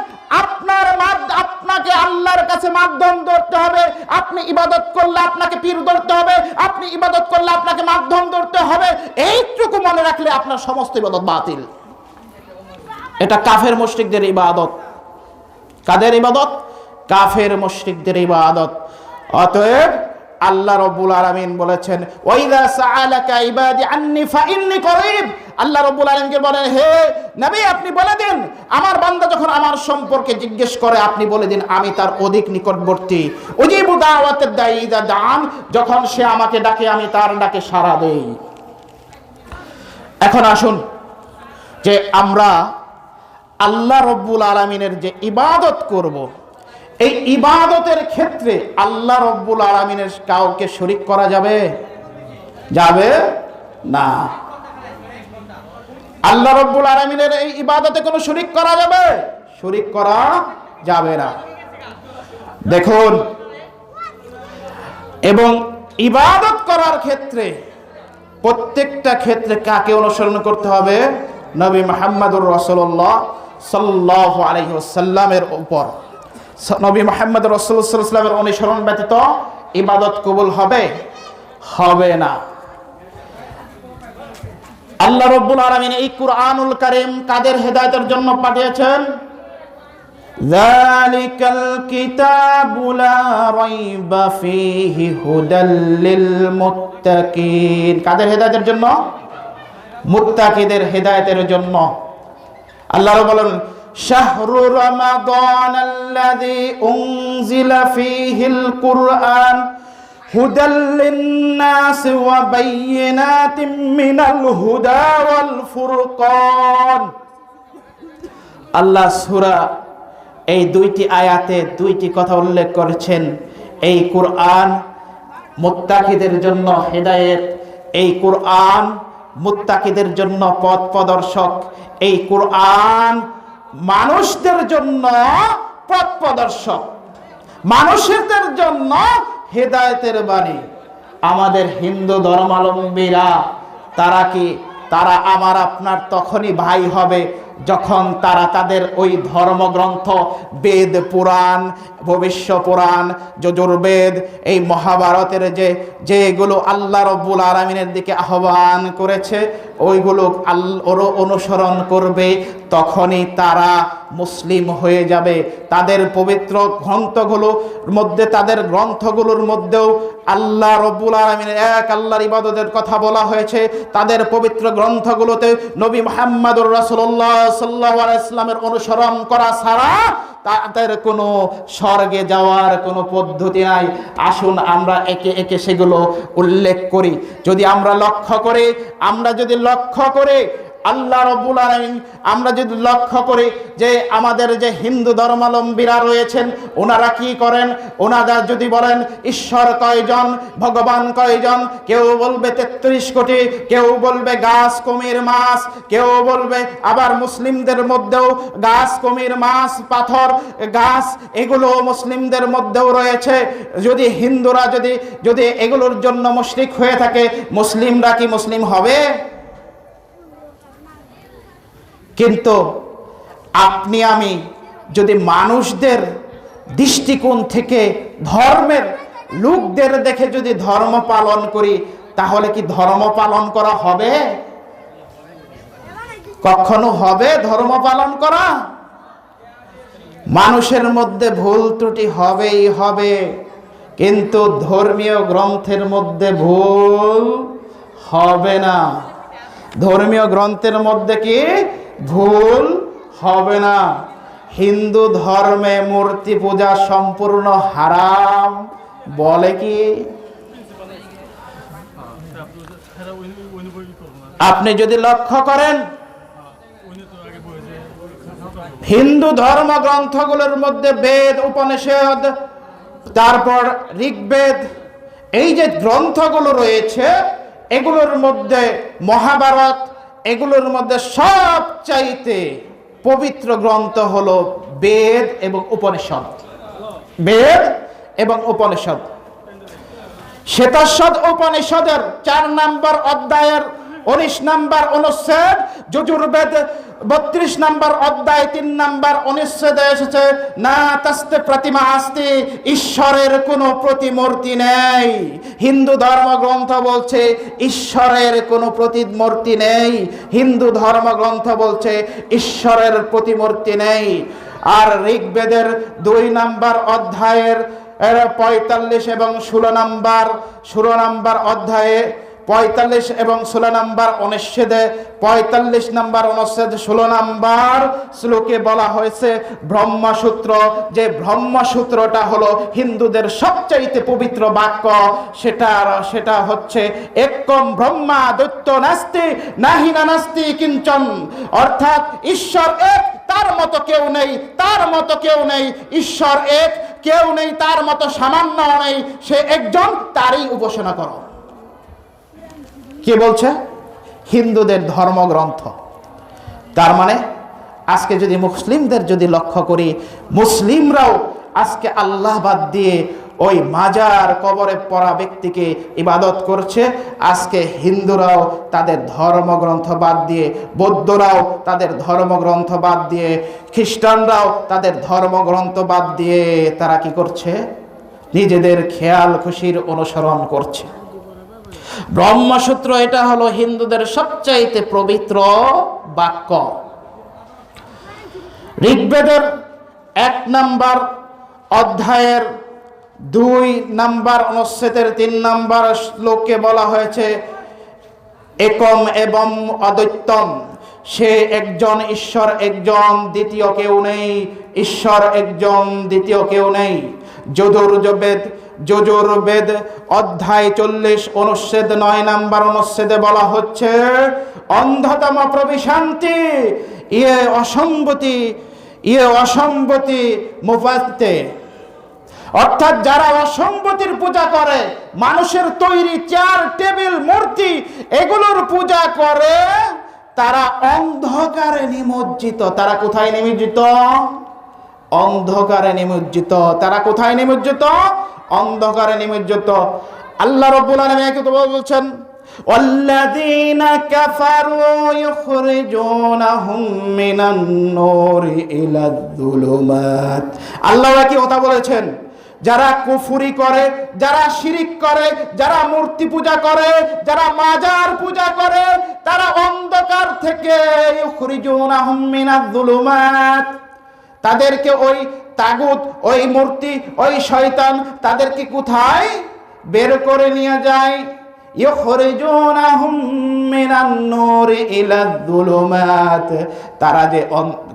আপনাকে আল্লাহর কাছে মাধ্যম ধরতে হবে, আপনি ইবাদত করলে আপনাকে পীর ধরতে হবে, আপনি ইবাদত করলে আপনাকে মাধ্যম ধরতে হবে, এইটুকু মনে রাখলে আপনার সমস্ত ইবাদত বাতিল। এটা কাফের মুশরিকদের ইবাদত। কাদের ইবাদত? কাফের মুশরিকদের ইবাদত। অতএব আল্লাহ রাব্বুল আলামিন বলেছেন, ওয়াইদা সাআলাকা ইবাদি আন্নি ফাইন্নী করিব। আল্লাহ রাব্বুল আলামিনকে বলেন, হে নবী আপনি বলে দিন, আমার বান্দা যখন আমার সম্পর্কে জিজ্ঞেস করে আপনি বলে দিন আমি তার অধিক নিকটবর্তী। উজিবু দাওয়াতাদ দাঈ ইযা দাআন, যখন সে আমাকে ডাকে আমি তার ডাকে সাড়া দেই। এখন আসুন যে আমরা আল্লাহ রাব্বুল আলামিনের যে ইবাদত করব, এই ইবাদতের ক্ষেত্রে আল্লাহ রাব্বুল আলামিনের কাউকে শরীক করা যাবে? যাবে না। আল্লাহ রাব্বুল আলামিনের এই ইবাদতে কোনো শরীক করা যাবে? শরীক করা যাবে না। দেখুন, এবং ইবাদত করার ক্ষেত্রে প্রত্যেকটা ক্ষেত্রে কাকে অনুসরণ করতে হবে? নবী মুহাম্মদুর রাসূলুল্লাহ সাল্লাল্লাহু আলাইহি ওয়াসাল্লামের উপর। নবী মুহাম্মদ রাসূলুল্লাহ সাল্লাল্লাহু আলাইহি ওয়াসাল্লামের অনুসরণ ব্যতীত ইবাদত কবুল হবে না। আল্লাহ রাব্বুল আলামিন এই কুরআনুল কারীম কাদের হেদায়েতের জন্য পাঠিয়েছেন? যালিকাল কিতাবু লা রাইবা ফীহি হুদাল লিল মুত্তাকিন। কাদের হেদায়েতের জন্য? মুত্তাকিদের হেদায়েতের জন্য। আল্লাহ বলেন, শাহরু রমাদানাল্লাযী উনজিলা ফীহিল কুরআন হুদাল লিন-নাস লিন-নাসি ওয়া বাইয়িনাতিম মিনাল হুদা ওয়াল ফুরকান। আল্লাহ সূরা এই দুইটি আয়াতে দুইটি কথা উল্লেখ করেছেন। এই কুরআন মুত্তাকিদের জন্য হেদায়েত, এই কুরআন মুত্তাকিদের জন্য পথ প্রদর্শক, এই কুরআন মানুষদের জন্য পথ প্রদর্শক, মানুষদের জন্য হেদায়েতের বাণী। আমাদের হিন্দু ধর্মাবলম্বীরা তারা আমার আপনার তখনই ভাই হবে যখন তারা তাদের ওই ধর্মগ্রন্থ বেদ পুরাণ, ভবিষ্য পুরাণ, যজুর্বেদ, এই মহাভারতের যেগুলো আল্লাহ রব্বুল আলামিনের দিকে আহ্বান করেছে ওইগুলো অনুসরণ করবে, তখনই তারা মুসলিম হয়ে যাবে। তাদের পবিত্র গ্রন্থগুলোর মধ্যেও আল্লাহ রব্বুল আলামিনের এক আল্লাহর ইবাদতের কথা বলা হয়েছে। তাদের পবিত্র গ্রন্থগুলোতে নবী মুহাম্মদুর রাসূলুল্লাহ সাল্লাল্লাহু আলাইহি ওয়াসাল্লামের অনুসরণ করা ছাড়া তাদের কোনো স্বর্গে যাওয়ার কোনো পদ্ধতি নাই। আসুন আমরা একে একে সেগুলো উল্লেখ করি। যদি আমরা লক্ষ্য করে আল্লাহ রাব্বুল আলামিন, আমরা যদি লক্ষ্য করি যে আমাদের যে হিন্দু ধর্মাবলম্বীরা রয়েছেন ওনারা কি করেন, ওনারা যদি বলেন ঈশ্বর কয়জন, ভগবান কয়জন, কেউ বলবে 33 কোটি, কেউ বলবে গাছ, কুমির, মাছ, কেউ বলবে আবার মুসলিমদের মধ্যেও গাছ, কুমির, মাছ, পাথর, গাছ, এগুলো মুসলিমদের মধ্যেও রয়েছে। যদি হিন্দুরা যদি এগুলোর জন্য মুশরিক হয়ে থাকে, মুসলিমরা কি মুসলিম হবে? কিন্তু আপনি আমি যদি মানুষদের দৃষ্টিকোণ থেকে ধর্মের লোকদের দেখে যদি ধর্ম পালন করি, তাহলে কি ধর্ম পালন করা হবে? কখনো হবে ধর্ম পালন করা? মানুষের মধ্যে ভুল ত্রুটি হবেই হবে, কিন্তু ধর্মীয় গ্রন্থের মধ্যে ভুল হবে না। ধর্মীয় গ্রন্থের মধ্যে কি ভুল হবে না। হিন্দু ধর্মে মূর্তি পূজা সম্পূর্ণ হারাম বলে কি? আপনি যদি লক্ষ্য করেন হিন্দু ধর্মগ্রন্থগুলোর মধ্যে বেদ, উপনিষদ, তারপর ঋগ্বেদ, এই যে গ্রন্থগুলো রয়েছে এগুলোর মধ্যে মহাভারত, এগুলোর মধ্যে সবচাইতে পবিত্র গ্রন্থ হলো বেদ এবং উপনিষদ। বেদ এবং উপনিষদ। শ্বেতাশ্বত উপনিষদের 4 নম্বর অধ্যায়ের 19 নম্বর অনুচ্ছেদ, যজুর্বেদ 32 নম্বর অধ্যায় 3 নম্বর অনুচ্ছেদে এসেছে না তাস্তে প্রতিমা আস্তি, ঈশ্বরের কোনো প্রতিমূর্তি নেই। হিন্দু ধর্মগ্রন্থ বলছে ঈশ্বরের কোনো প্রতিমূর্তি নেই। হিন্দু ধর্মগ্রন্থ বলছে ঈশ্বরের প্রতিমূর্তি নেই। আর ঋগ্বেদের 2 নম্বর অধ্যায়ের 45 এবং 16 নম্বর অধ্যায়ে 45 এবং 16 নম্বর অনুচ্ছেদে 45 নম্বর অনুচ্ছেদ 16 নম্বর শ্লোকে বলা হয়েছে ব্রহ্মসূত্র, যে ব্রহ্মসূত্রটা হলো হিন্দুদের সবচাইতে পবিত্র বাক্য। সেটা হচ্ছে একম ব্রহ্মা দৈত্য নাস্তি নাহি নাস্তি কিঞ্চন, অর্থাৎ ঈশ্বর এক, তার মতো কেউ নেই, তার মতো কেউ নেই। ঈশ্বর এক, কেউ নেই, তার মতো সামান্য নেই, সে একজন, তারই উপাসনা করো। কে বলছে? হিন্দুদের ধর্মগ্রন্থ। তার মানে আজকে যদি মুসলিমদের যদি লক্ষ্য করি, মুসলিমরাও আজকে আল্লাহ বাদ দিয়ে ওই মাজার কবরে পড়া ব্যক্তিকে ইবাদত করছে। আজকে হিন্দুরাও তাদের ধর্মগ্রন্থ বাদ দিয়ে, বৌদ্ধরাও তাদের ধর্মগ্রন্থ বাদ দিয়ে, খ্রিস্টানরাও তাদের ধর্মগ্রন্থ বাদ দিয়ে তারা কি করছে? নিজেদের খেয়াল খুশির অনুসরণ করছে। ব্রহ্মসূত্র এটা হলো হিন্দুদের সবচাইতে পবিত্র বাক্য। ঋগ্বেদের 1 নম্বর অধ্যায়ের 2 নম্বর অনুচ্ছেদের 3 নম্বর শ্লোকে বলা হয়েছে একম এবং অদ্বৈতম, সে একজন, ঈশ্বর একজন, দ্বিতীয় কেউ নেই। ঈশ্বর একজন, দ্বিতীয় কেউ নেই। যজুর্বেদ অধ্যায় 40 অনুচ্ছেদ 9 নম্বর অনুচ্ছেদে বলা হচ্ছে, অন্ধতম প্রবিশান্তি ইয়ে অসম্মতি মুফাত্তে, অর্থাৎ যারা অসম্মতির পূজা করে, মানুষের তৈরি চেয়ার টেবিল মূর্তি এগুলোর পূজা করে, তারা অন্ধকারে নিমজ্জিত। তারা কোথায় নিমজ্জিত? অন্ধকারে নিমজ্জিত। তারা কোথায় নিমজ্জিত? অন্ধকারে নিমজ্জিত। আল্লাহ রাব্বুল আলামিন একে তো বলছেন, ওয়াল্লাযীনা কাফারু ইখরিজুনাহুম মিনান নূরি ইলাদ যুলুমাত। আল্লাহ কি কথা বলেছেন? যারা কুফরি করে, যারা শিরিক করে, যারা মূর্তি পূজা করে, যারা মাজার পূজা করে, তারা অন্ধকার থেকে ইখরিজুনাহুম মিনাজ যুলুমাত, তাদেরকে ওই তাগুত, ওই মূর্তি, ওই শয়তান তাদেরকে কোথায় বের করে নিয়ে যায়? ইখরিজুনাহুম মিনান নূরি ইলাদ যুলুমাত।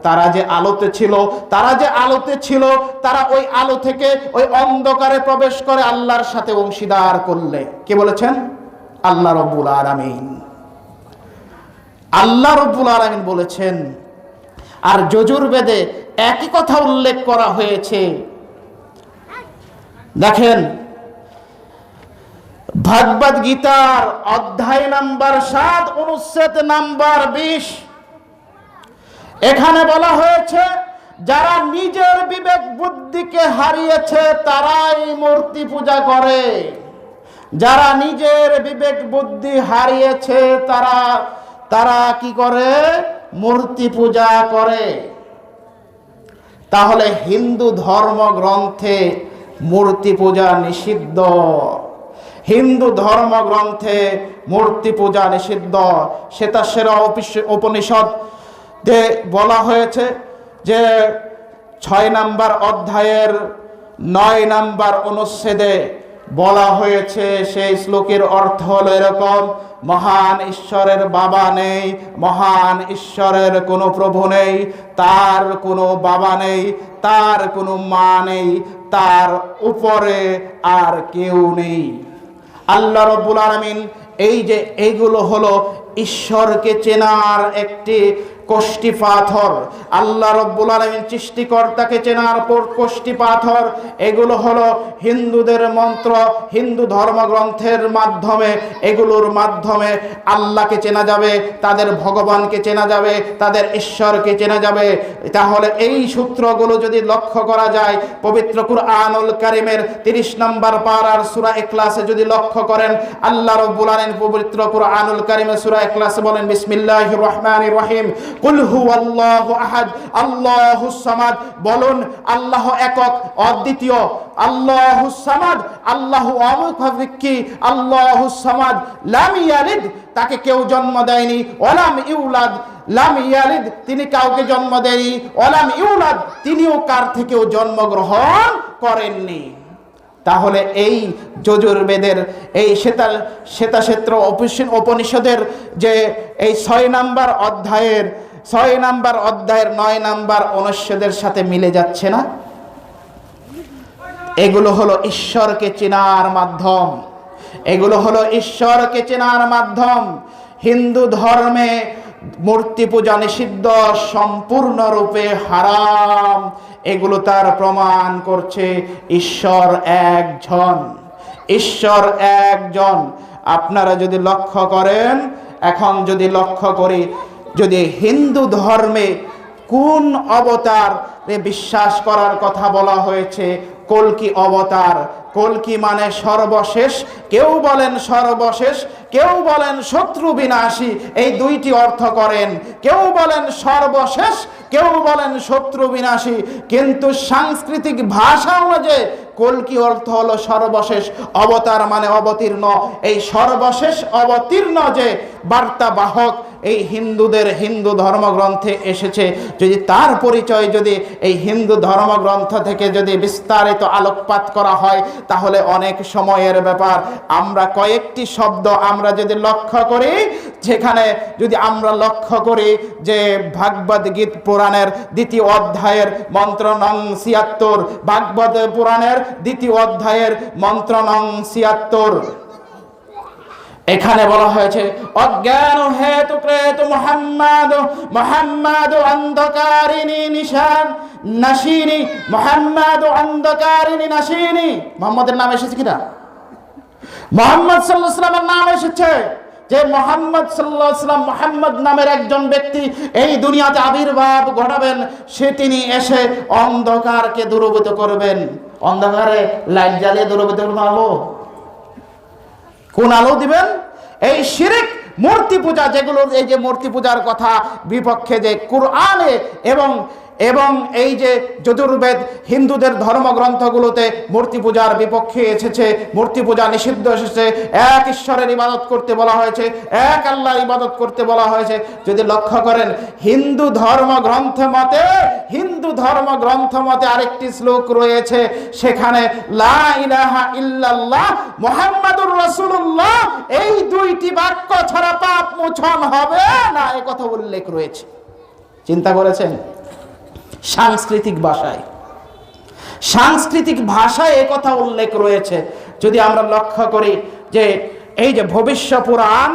তারা যে আলোতে ছিল, তারা ওই আলো থেকে ওই অন্ধকারে প্রবেশ করে আল্লাহর সাথে অংশীদার করলে। কে বলেছেন? আল্লাহ রাব্বুল আলামিন। আল্লাহ রাব্বুল আলামিন বলেছেন। আর যজুর্বেদে একই কথা উল্লেখ করা হয়েছে। দেখেন, ভাগবত গীতার অধ্যায় নাম্বার 7 অনুচ্ছেদ নাম্বার 20, এখানে বলা হয়েছে, যারা নিজের বিবেক বুদ্ধিকে হারিয়েছে তারাই মূর্তি পূজা করে। যারা নিজের বিবেক বুদ্ধি হারিয়েছে তারা কি করে? মূর্তি পূজা করে। তাহলে হিন্দু ধর্মগ্রন্থে মূর্তি পূজা নিষিদ্ধ। হিন্দু ধর্মগ্রন্থে মূর্তি পূজা নিষিদ্ধ। শ্বেতাশ্বেতা উপনিষদে বলা হয়েছে যে 6 নম্বর অধ্যায়ের 9 নম্বর অনুচ্ছেদে বলা হয়েছে, সেই শ্লোকের অর্থ হলো এরকম, মহান ঈশ্বরের বাবা নেই, মহান ঈশ্বরের কোনো প্রভু নেই, তার কোনো বাবা নেই, তার কোনো মা নেই, তার উপরে আর কেউ নেই। আল্লাহ রাব্বুল আলামিন এইগুলো হলো ঈশ্বরকে চেনার একটি কোষ্ঠী পাথর। আল্লাহ রাব্বুল আলামিন সৃষ্টিকর্তাকে চেনার পর কোষ্ঠী পাথর। এগুলো হলো হিন্দুদের মন্ত্র, হিন্দু ধর্মগ্রন্থের মাধ্যমে, এগুলোর মাধ্যমে আল্লাহকে চেনা যাবে, তাদের ভগবানকে চেনা যাবে, তাদের ঈশ্বরকে চেনা যাবে। তাহলে এই সূত্রগুলো যদি লক্ষ্য করা যায়, পবিত্র কুরআনুল কারীমের 30 নম্বর পারার সূরা ইখলাসে যদি লক্ষ্য করেন, আল্লাহ রাব্বুল আলামিন পবিত্র কুরআনুল কারীমের সূরা ইখলাসে বলেন, বিসমিল্লাহির রহমানির রহিম, কুল হুয়াল্লাহু আহাদ আল্লাহুস সামাদ। বলুন, আল্লাহ একক অদ্বিতীয়, আল্লাহুস সামাদ, আল্লাহু অমুখাপেক্ষী, আল্লাহুস সামাদ, লাম ইয়ালিদ, তাকে কেউ জন্ম দেয়নি, ওয়ালাম ইউলাদ, লাম ইয়ালিদ, তিনি কাউকে জন্ম দেয়নি, ওয়ালাম ইউলাদ, তিনিও কার থেকেও জন্মগ্রহণ করেননি। তাহলে এই যজুর্বেদের এই শ্বেতাক্ষেত্র উপনিষদের যে এই 6 নম্বর অধ্যায়ের 9 নম্বর অনুচ্ছেদের সাথে মিলে যাচ্ছে না? এগুলো হলো ঈশ্বরকে চেনার মাধ্যম। এগুলো হলো ঈশ্বরকে চেনার মাধ্যম। হিন্দু ধর্মে মূর্তি পূজা নিষিদ্ধ, সম্পূর্ণরূপে হারাম। এগুলো তার প্রমাণ করছে ঈশ্বর একজন, ঈশ্বর একজন। আপনারা যদি লক্ষ্য করেন, এখন যদি লক্ষ্য করি, যদি হিন্দু ধর্মে কোন অবতারে বিশ্বাস করার কথা বলা হয়েছে, কল্কি অবতার। কল্কি মানে সর্বশেষ। কেউ বলেন সর্বশেষ, কেউ বলেন শত্রু বিনাশী, এই দুইটি অর্থ করেন। কেউ বলেন সর্বশেষ, কেউ বলেন শত্রু বিনাশী। কিন্তু সাংস্কৃতিক ভাষা অনুযায়ী কল্কি অর্থ হলো সর্বশেষ, অবতার মানে অবতীর্ণ। এই সর্বশেষ অবতীর্ণ যে বার্তাবাহক এই হিন্দুদের হিন্দু ধর্মগ্রন্থে এসেছে, যদি তার পরিচয় যদি এই হিন্দু ধর্মগ্রন্থ থেকে যদি বিস্তারিত আলোকপাত করা হয়, তাহলে অনেক সময়ের ব্যাপার। আমরা কয়েকটি শব্দ আমরা যদি লক্ষ্য করি, যেখানে যদি আমরা লক্ষ্য করি যে ভাগবত গীত পুরাণের 2য় অধ্যায়ের মন্ত্র নং 76, ভাগবত পুরাণের 2য় অধ্যায়ের মন্ত্র নং 76, এখানে বলা হয়েছে অজ্ঞান হেতু ক্রেতু মুহাম্মাদ অন্ধকারিণী নিশান নাশিনী, মুহাম্মাদ অন্ধকারিণী নাশিনী। মুহাম্মাদের নাম এসেছে কিনা? মুহাম্মদ সাল্লাল্লাহু আলাইহি ওয়াসাল্লামের নাম এসেছে যে মুহাম্মদ সাল্লাল্লাহু আলাইহি ওয়াসাল্লাম, মুহাম্মদ নামের একজন ব্যক্তি এই দুনিয়াতে আবির্ভাব ঘটাবেন। তিনি এসে অন্ধকারকে দূরীভূত করবেন। অন্ধকারে লাইট জ্বালিয়ে দূরীভূত করবেন আলো। কোন আলো দিবেন? এই শিরক মূর্তি পূজা, যেগুলো এই যে মূর্তি পূজার কথা বিপক্ষে যে কুরআনে এবং এই যে যজুর্বেদ হিন্দুদের ধর্মগ্রন্থগুলোতে মূর্তি পূজার বিপক্ষে এসেছে, মূর্তি পূজা নিষিদ্ধ এসেছে। এক ঈশ্বরের ইবাদত করতে বলা হয়েছে, এক আল্লাহর ইবাদত করতে বলা হয়েছে। যদি লক্ষ্য করেন হিন্দু ধর্মগ্রন্থ মতে আরেকটি শ্লোক রয়েছে, সেখানে লা ইলাহা ইল্লাল্লাহ মুহাম্মাদুর রাসূলুল্লাহ, এই 2টি বাক্য ছাড়া পাপ মোচন হবে না, এই কথা উল্লেখ রয়েছে। চিন্তা করেছেন? সাংস্কৃতিক ভাষায় এই কথা উল্লেখ রয়েছে। যদি আমরা লক্ষ্য করি যে এই যে ভবিষ্য পুরাণ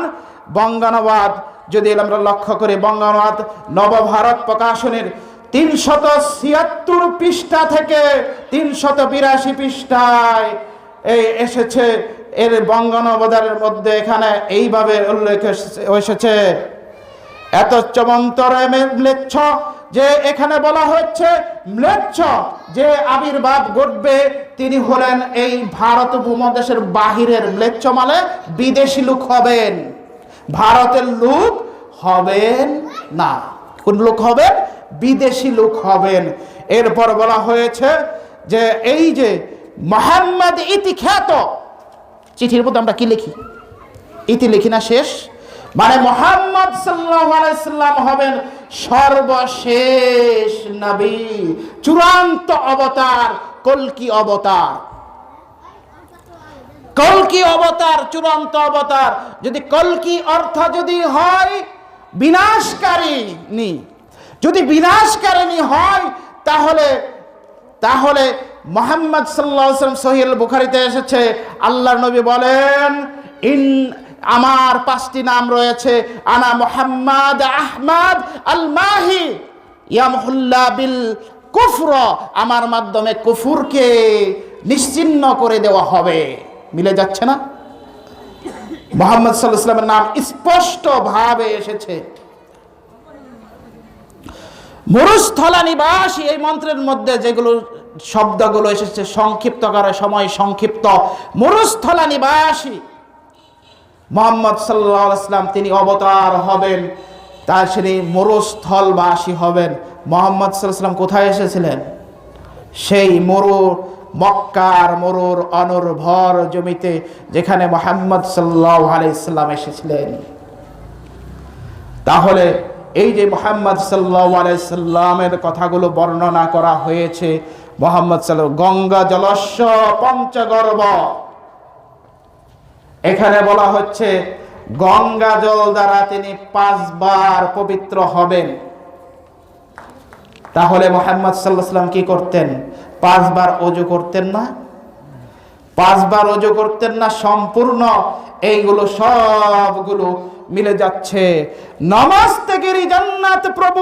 বঙ্গানুবাদ, যদি আমরা লক্ষ্য করি বঙ্গানুবাদ নবভারত প্রকাশনের 376 পৃষ্ঠা থেকে 382 পৃষ্ঠায় এই এসেছে। এর বঙ্গানুবাদের মধ্যে এখানে এইভাবে উল্লেখ এসেছে, এত চমন্তরে ম্লেচ্ছ, যে এখানে বলা হচ্ছে ম্লেচ্ছ যে আবির্ভাব ঘটবে তিনি হলেন এই ভারত উপমহাদেশের বাহিরের ম্লেচ্ছ, মানে বিদেশি লোক হবেন, ভারতের লোক হবেন না। কোন লোক হবেন? বিদেশি লোক হবেন। এরপর বলা হয়েছে যে এই যে মুহাম্মদ ইতি খ্যাত, চিঠির মধ্যে আমরা কি লিখি? ইতি লিখি না, শেষ। মানে মুহাম্মদ সাল্লাল্লাহু আলাইহি সাল্লাম হবেন সর্বশেষ নবী, চূড়ান্ত অবতার, কল্কি অবতার, চূড়ান্ত অবতার। যদি কল্কি অর্থ যদি হয় বিনাশকারিণী, যদি বিনাশকারিণী হয় তাহলে মুহাম্মদ সাল্লাল্লাহু আলাইহি ওয়াসাল্লাম সহিহ বুখারীতে এসেছে, আল্লাহর নবী বলেন আমার 5টি নাম রয়েছে, আনা মুহাম্মদ আহমদ আল মাহি ইয়ামহুল্লা বিল কুফর, আমার মাধ্যমে কুফরকে নিশ্চিহ্ন করে দেওয়া হবে। মিলে যাচ্ছে না? মুহাম্মদ সাল্লাল্লাহু আলাইহি ওয়াসাল্লামের নাম স্পষ্ট ভাবে এসেছে। মরুস্থলা নিবাসী, এই মন্ত্রের মধ্যে যেগুলো শব্দগুলো এসেছে সংক্ষিপ্ত করে, সময় সংক্ষিপ্ত। মরুস্থলা নিবাসী মুহাম্মদ সাল্লাল্লাহু আলাইহি ওয়াসাল্লাম তিনি অবতার হবেন, তার তিনি মরুস্থলবাসী হবেন। মুহাম্মদ সাল্লাল্লাহু আলাইহি ওয়াসাল্লাম কোথায় এসেছিলেন? সেই মক্কার মরুর অনুর্বর জমিতে, যেখানে মুহাম্মদ সাল্লাল্লাহু আলাইহি ওয়াসাল্লাম এসেছিলেন। তাহলে এই যে মুহাম্মদ সাল্লাল্লাহু আলাইহি ওয়াসাল্লামের কথাগুলো বর্ণনা করা হয়েছে, মুহাম্মদ সাল্লাল্লাহু গঙ্গা জলস্য পঞ্চগর্ভ, এখানে বলা হচ্ছে গঙ্গা জল দ্বারা তিনি 5 বার পবিত্র হবেন। তাহলে মুহাম্মদ সাল্লাল্লাহু আলাইহি ওয়াসাল্লাম কি করতেন? 5 বার ওযু করতেন না? 5 বার ওযু করতেন না? সম্পূর্ণ এইগুলো সবগুলো মিলে যাচ্ছে। নমস্তে গিরি জান্নাত প্রভু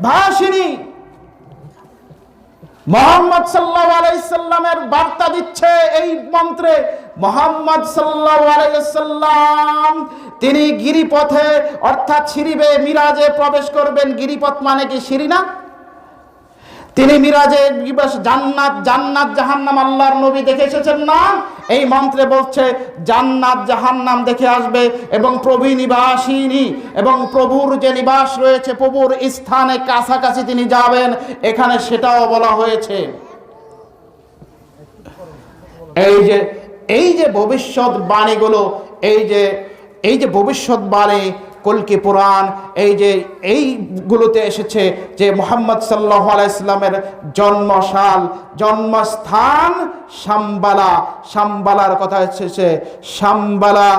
ভাসিনী, মুহাম্মদ সাল্লাল্লাহু আলাইহি সাল্লামের বার্তা দিচ্ছে এই মন্ত্রে। মুহাম্মদ সাল্লাল্লাহু আলাইহি সাল্লাম তিনি গিরিপথে অর্থাৎ সিঁড়িবে মিরাজে প্রবেশ করবেন। গিরিপথ মানে কি সিঁড়ি না? তিনি মিরাজে জান্নাত জাহান্নাম আল্লাহর নবী দেখে এসেছেন না? এই মন্ত্রে বলছে জান্নাত জাহান্নাম দেখে আসবে এবং প্রভু নিবাসিনী, এবং প্রভুর যে নিবাস রয়েছে, প্রভুর স্থানে কাছাকাছি তিনি যাবেন, এখানে সেটাও বলা হয়েছে। এই যে ভবিষ্যৎ বাণীগুলো, এই যে ভবিষ্যৎ বাণী কলকি পুরাণ, এই যে এইগুলোতে এসেছে যে মুহাম্মদ সাল্লাল্লাহু আলাইহি সাল্লামের জন্মসাল, জন্মস্থান শাম্বালা। শাম্বালার কথা এসেছে শাম্বালা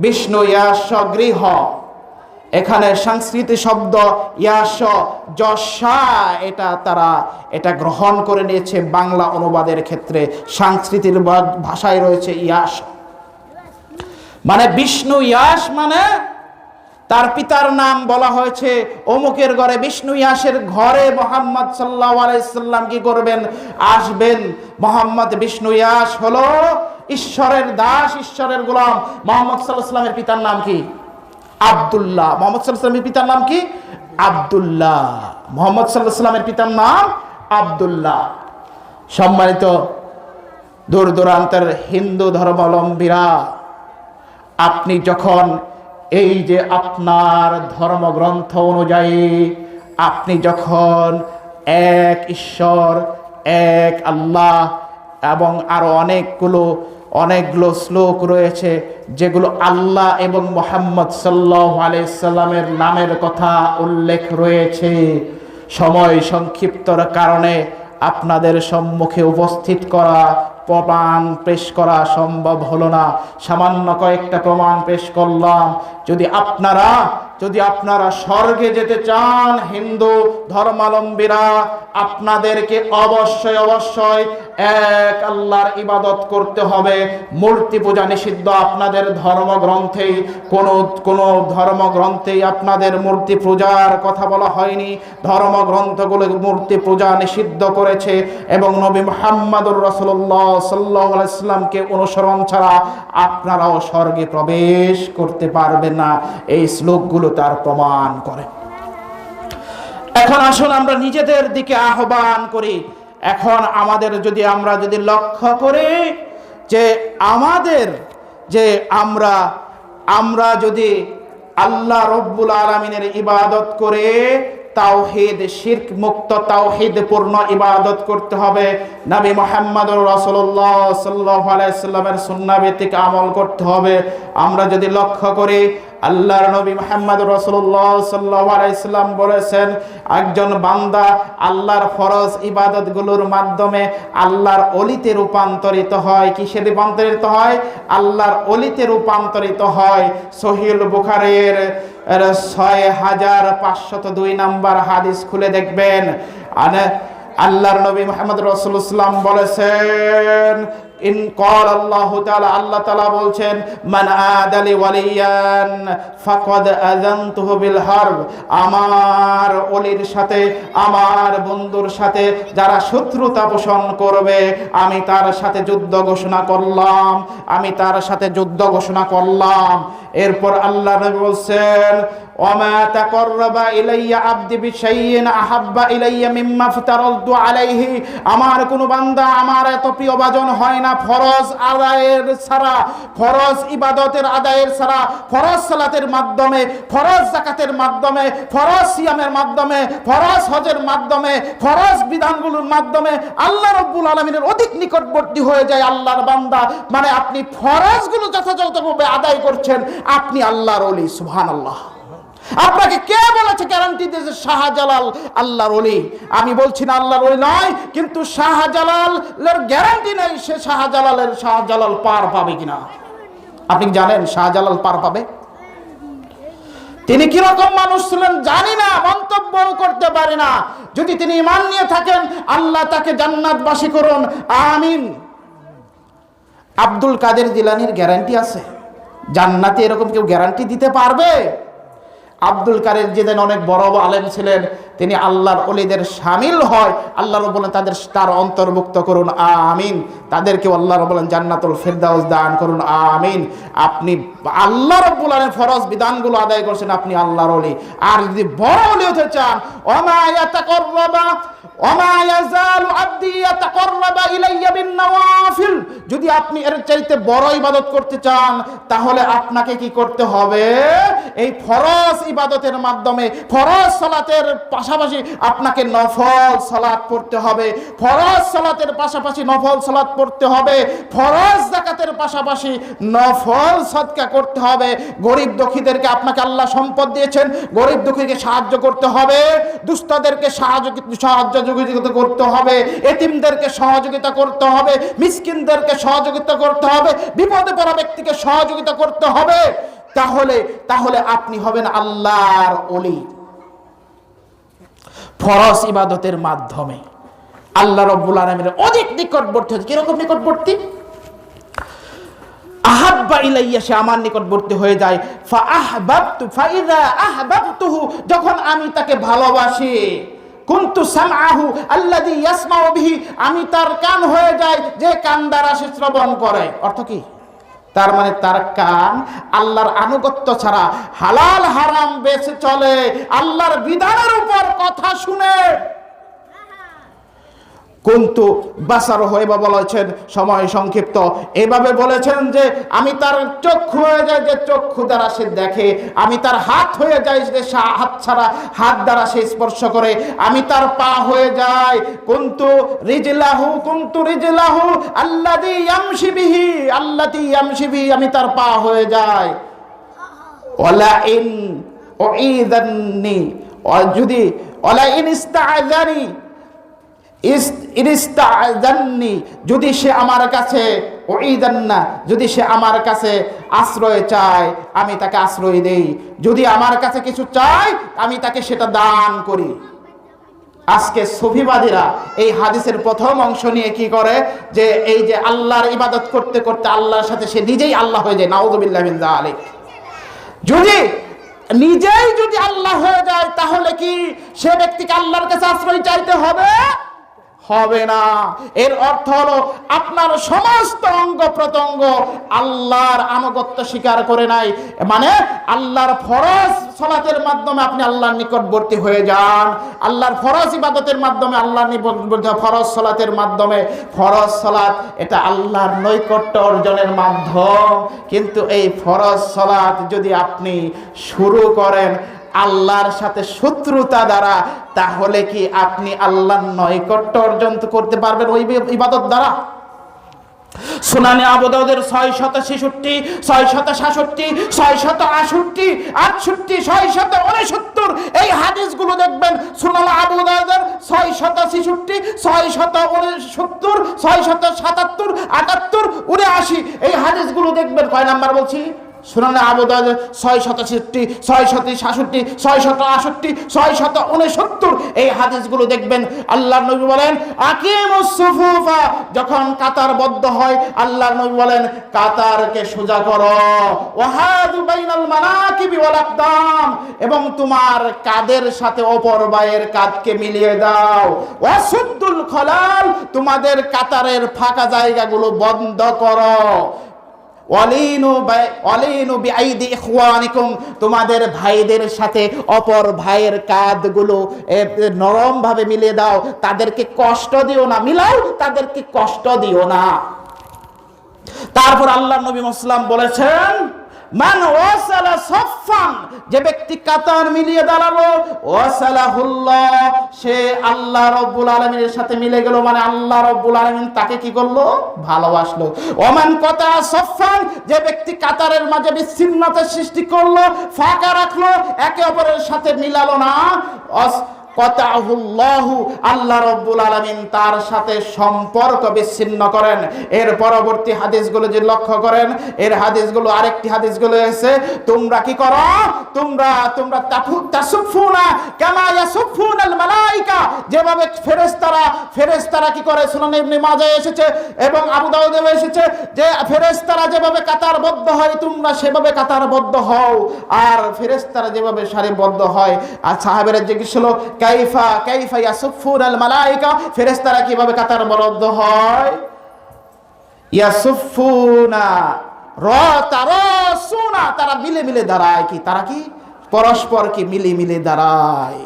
বিষ্ণু ইয়াস গৃহ। এখানে সংস্কৃতি শব্দ ইয়াস যশা, তারা এটা গ্রহণ করে নিয়েছে বাংলা অনুবাদের ক্ষেত্রে। সংস্কৃতির ভাষায় রয়েছে ইয়াস, মানে বিষ্ণু ইয়াস, মানে তার পিতার নাম বলা হয়েছে অমুকের ঘরে, বিষ্ণু ইয়াসের ঘরে মুহাম্মদ সাল্লাল্লাহু আলাইহি সাল্লাম কি করবেন? আসবেন। মুহাম্মদ বিষ্ণু ইয়াস হলো ঈশ্বরের দাস, ঈশ্বরের গোলাম। মুহাম্মদ সাল্লাল্লাহু আলাইহি সাল্লামের পিতার নাম কি? আব্দুল্লাহ। মুহাম্মদ সাল্লাল্লাহু আলাইহি সাল্লামের পিতার নাম কি? আব্দুল্লাহ। মুহাম্মদ সাল্লাল্লাহু আলাইহি সাল্লামের পিতার নাম আব্দুল্লাহ। সম্মানিত দূর দূরান্তের হিন্দু ধর্মাবলম্বীরা, আপনি যখন এই যে আপনার ধর্মগ্রন্থ অনুযায়ী আপনি যখন এক ঈশ্বর, এক আল্লাহ, এবং আরো অনেকগুলো শ্লোক রয়েছে যেগুলো আল্লাহ এবং মুহাম্মদ সাল্লাল্লাহু আলাইহি সাল্লামের নামের কথা উল্লেখ রয়েছে, সময় সংক্ষিপ্তর কারণে আপনাদের সম্মুখে উপস্থিত করা, প্রমাণ পেশ করা সম্ভব হলো না। সামান্য কয়েকটা প্রমাণ পেশ করলাম। যদি আপনারা স্বর্গে যেতে চান, হিন্দু ধর্মাবলম্বীরা, আপনাদেরকে অবশ্যই এক আল্লাহর ইবাদত করতে হবে। মূর্তি পূজা নিষিদ্ধ আপনাদের ধর্মগ্রন্থেই, কোন ধর্মগ্রন্থেই আপনাদের মূর্তি পূজার কথা বলা হয়নি। ধর্মগ্রন্থগুলো মূর্তি পূজা নিষিদ্ধ করেছে, এবং নবী মুহাম্মদুর রাসূলুল্লাহ সাল্লাল্লাহু আলাইহি ওয়াসাল্লামকে অনুসরণ ছাড়া আপনারাও স্বর্গে প্রবেশ করতে পারবেন না। এই শ্লোকগুলো তার প্রমাণ করে। এখন আসুন আমরা নিজেদের দিকে আহ্বান করি। এখন আমরা যদি লক্ষ্য করি যে আমরা যদি আল্লাহ রব্বুল আলামিনের ইবাদত করে তাওহীদ, শিরক মুক্ত তাওহীদ পূর্ণ ইবাদত করতে হবে। নবী মুহাম্মদুর রাসূলুল্লাহ সাল্লাল্লাহু আলাইহি সাল্লামের সুন্নাহ ভিত্তিক আমল করতে হবে। আমরা যদি লক্ষ্য করি, আল্লাহর নবী মুহাম্মদুর রাসূলুল্লাহ সাল্লাল্লাহু আলাইহি সাল্লাম বলেছেন, একজন বান্দা আল্লাহর ফরজ ইবাদতগুলোর মাধ্যমে আল্লাহর অলিতে রূপান্তরিত হয়। কিসে রূপান্তরিত হয়? আল্লাহর অলিতে রূপান্তরিত হয়। সহিহুল বুখারীর 6502 নম্বর হাদিস খুলে দেখবেন। আল্লাহর নবী মুহাম্মদ রাসূলুল্লাহ সাল্লাল্লাহু আলাইহি ওয়াসাল্লাম বলেছেন, ইন ক্বাল আল্লাহু তাআলা, আল্লাহ তাআলা বলছেন, মান আদালি ওয়ালিয়ান ফাকাদ আযানতুহু বিল হারব। আমার ওলির সাথে, আমার বন্ধুর সাথে যারা শত্রুতা পোষণ করবে, আমি তার সাথে যুদ্ধ ঘোষণা করলাম। এরপর আল্লাহ নবী বলছেন, ওয়ামা তাকাররাবা ইলাইয়া আবদি বিশাইইন আহাব্বা ইলাইয়া মিম্মা ফাতারাতু আলাইহি। আমার কোন বান্দা আমার এত প্রিয় ভাজন হয় না ফরজ আদায়ের ছাড়া, ফরজ ইবাদতের আদায়ের ছাড়া, ফরজ সালাতের মাধ্যমে, ফরজ যাকাতের মাধ্যমে, ফরজ সিয়ামের মাধ্যমে, ফরজ হজের মাধ্যমে, ফরজ বিধানগুলোর মাধ্যমে আল্লাহ রাব্বুল আলামিনের অধিক নিকটবর্তী হয়ে যায় আল্লাহর বান্দা। মানে আপনি ফরজগুলো যথাযথভাবে আদায় করছেন, আপনি আল্লাহর ওলি। সুবহানাল্লাহ। আপনাকে কে বলেছে, গ্যারান্টি দিয়েছে শাহজালাল আল্লাহর ওলি? আমি বলছি না আল্লাহর ওলি নয়, কিন্তু শাহজালালের গ্যারান্টি নেই সে শাহজালাল পার পাবে কিনা। আপনি জানেন শাহজালাল পার পাবে? তিনি কিরকম মানুষ ছিলেন জানি না, মন্তব্য করতে পারি না। যদি তিনি ঈমান নিয়ে থাকেন, আল্লাহ তাকে জান্নাতবাসী করুন, আমিন। আব্দুল কাদের জিলানীর গ্যারান্টি আছে জান্নাতে? এরকম কেউ গ্যারান্টি দিতে পারবে? আব্দুল কাদের জিলানী অনেক বড় আলেম ছিলেন, তিনি আল্লাহর ওলিদের শামিল হয়। আল্লাহ রাব্বুল আলামিন তার অন্তর্ভুক্ত করুন, আমিন। তাদেরকে আল্লাহ রাব্বুল আলামিন জান্নাতুল ফিরদাউস দান করুন, আমিন। আপনি আল্লাহ রাব্বুল আলামিনের ফরজ বিধানগুলো আদায় করছেন, আপনি আল্লাহর ওলি। আর যদি বড় ওলি হতে চান, ওমা ইয়াজালু আবদি ইয়াতাকাররাবা ইলাইয়া বিন নওয়াফিল, যদি আপনি এর চাইতে বড় ইবাদত করতে চান, তাহলে আপনাকে কি করতে হবে? এই ফরজ ইবাদতের মাধ্যমে ফরজ সালাতের পাশাপাশি আপনাকে নফল সালাত পড়তে হবে, ফরজ সালাতের পাশাপাশি নফল সালাত পড়তে হবে, ফরজ যাকাতের পাশাপাশি নফল সদকা করতে হবে। গরিব দুঃখীদেরকে আপনাকে আল্লাহ সম্পদ দিয়েছেন, গরিব দুঃখীকে সাহায্য করতে হবে, দুস্থদেরকে সহযোগিতা করতে হবে, এতিমদেরকে সহযোগিতা করতে হবে, মিসকিনদেরকে সহযোগিতা করতে হবে, বিপদে পড়া ব্যক্তিকে সহযোগিতা করতে হবে। তাহলে আপনি হবেন আল্লাহর ওলি। ফরজ ইবাদতের মাধ্যমে আল্লাহ রাব্বুল আলামিনের অধিক নিকটবর্তী হচ্ছে। কিরকম নিকটবর্তী? আহাব্বা ইলাইয়া, সে আমার নিকটবর্তী হয়ে যায়। ফাইযা আহবাবতুহু, যখন আমি তাকে ভালোবাসি। কুনতু সামআহু আল্লাযী ইয়াসমাউ বিহি, আমি তার কান হয়ে যাই যে কান দ্বারা সে শ্রবণ করে। অর্থ কি? তার মানে তার কান আল্লাহর আনুগত্য ছাড়া হালাল হারাম বেছে চলে, আল্লাহর বিধানের উপর কথা শুনে। কিন্তু বাসার হয়ে বা বলেছেন, সময় সংক্ষিপ্ত, এভাবে বলেছেন যে আমি তার চক্ষু হয়ে যাই যে চক্ষু দ্বারা সে দেখে, আমি তার হাত হয়ে যাই যে হাত ছাড়া হাত দ্বারা সে স্পর্শ করে, আমি তার পা হয়ে যাই কুনতু রিজলাহু আল্লাযী ইয়ামশি বিহি, আমি তার পা হয়ে যাই। ওয়ালা ইন উইযাননি, যদি ওয়ালা ইন ইস্তাআযাননি, যদি সে আমার কাছে উইদান্না, যদি সে আমার কাছে আশ্রয় চায় আমি তাকে আশ্রয় দেই, যদি আমার কাছে কিছু চায় আমি তাকে সেটা দান করি। আজকে সুফিবাদীরা এই হাদিসের প্রথম অংশ নিয়ে কি করে, যে এই যে আল্লাহর ইবাদত করতে করতে আল্লাহর সাথে সে নিজেই আল্লাহ হয়ে যায়। নাউযুবিল্লাহ মিন যালিক। যদি আল্লাহ হয়ে যায় তাহলে কি সে ব্যক্তিকে আল্লাহর কাছে আশ্রয় চাইতে হবে? হবে না। এর অর্থ হলো আপনার সমস্ত অঙ্গ প্রত্যঙ্গ আল্লাহর আনুগত্য স্বীকার করে নাই, মানে আল্লাহর ফরজ সালাতের মাধ্যমে আপনি আল্লাহর নিকটবর্তী হয়ে যান, আল্লাহর ফরজ ইবাদতের মাধ্যমে আল্লাহর নিকটবর্তী, ফরজ সালাতের মাধ্যমে। ফরজ সালাত এটা আল্লাহর নৈকট্য অর্জনের মাধ্যম, কিন্তু এই ফরজ সালাত যদি আপনি শুরু করেন আল্লাহর সাথে শত্রুতা দ্বারা, তাহলে কি আপনি আল্লাহর নৈকট্য অর্জন করতে পারবেন ওই ইবাদত দ্বারা? সুনানে আবু দাউদের 666, 667, 668, 68, 669 এই হাদিসগুলো দেখবেন। সুনানে আবু দাউদের 666, 669, 677, 78, 79 এই হাদিসগুলো দেখবেন। কয় নাম্বার বলছি? সুনানে আবু দাউদ 667, 667, 668, 669 এই হাদিসগুলো দেখবেন। আল্লাহর নবী বলেন আকিমুস সুফুফা, যখন কাতারবদ্ধ হয় আল্লাহর নবী বলেন কাতারকে সোজা করো, ওয়াহাদু বাইনাল মানাকিবি ওয়াল আকদাম, এবং তোমার কাঁধের সাথে অপর বায়ের কাঁধকে মিলিয়ে দাও, ওয়াসুদ্দুল খলাল, তোমাদের কাতারের ফাঁকা জায়গাগুলো বন্ধ করো, ওয়ালিনু বিআইদি ইখওয়ানিকুম, তোমাদের ভাইদের সাথে অপর ভাইয়ের কাঁধগুলো নরম ভাবে মিলিয়ে দাও, তাদেরকে কষ্ট দিও না, মিলাও, তাদেরকে কষ্ট দিও না। তারপর আল্লাহ নবী মুসলাম বলেছেন মান ওয়াসালা সাফফান, যে ব্যক্তি কাতার মিলিয়ে দাঁড়ালো, ওয়াসালাহুল্লাহ, সে আল্লাহ রাব্বুল আলামিনের সাথে মিলে গেল, মানে আল্লাহ রাব্বুল আলামিন তাকে কি করলো? ভালোবাসলো। ওমান কাতা সাফফান, যে ব্যক্তি কাতারের মাঝে বিচ্ছিন্নতা সৃষ্টি করলো, ফাঁকা রাখলো, একে অপরের সাথে মিলালো না, কাতাহুল্লাহু, আল্লাহ রাব্বুল আলামিন তার সাথে সম্পর্ক বিচ্ছিন্ন করেন। এর পরবর্তী হাদিসগুলো যে লক্ষ্য করেন, এর হাদিসগুলো আরেকটি হাদিসগুলো এসে তোমরা কি করো, তোমরা তাসুফুনা কামা ইয়াসুফুনাল মালায়েকা, যেভাবে ফেরেশতারা কি করে, সুনান ইবনে মাজাহ এসেছে এবং আবু দাউদে এসেছে যে ফেরেশতারা যেভাবে কাতারবদ্ধ হয় তোমরা সেভাবে কাতারবদ্ধ হও, আর ফেরেশতারা যেভাবে সারিবদ্ধ হয়। আর সাহাবেরা জিজ্ঞেস হলো কাইফা ইয়াসুফুনাল মালায়েকা, ফেরেশতারা কিভাবে কাতারবদ্ধ হয়? ইয়াসুফুনা রাতারাসুনা, তারা মিলে মিলে দাঁড়ায়। কি তারা কি পরস্পর কি মিলে দাঁড়ায়,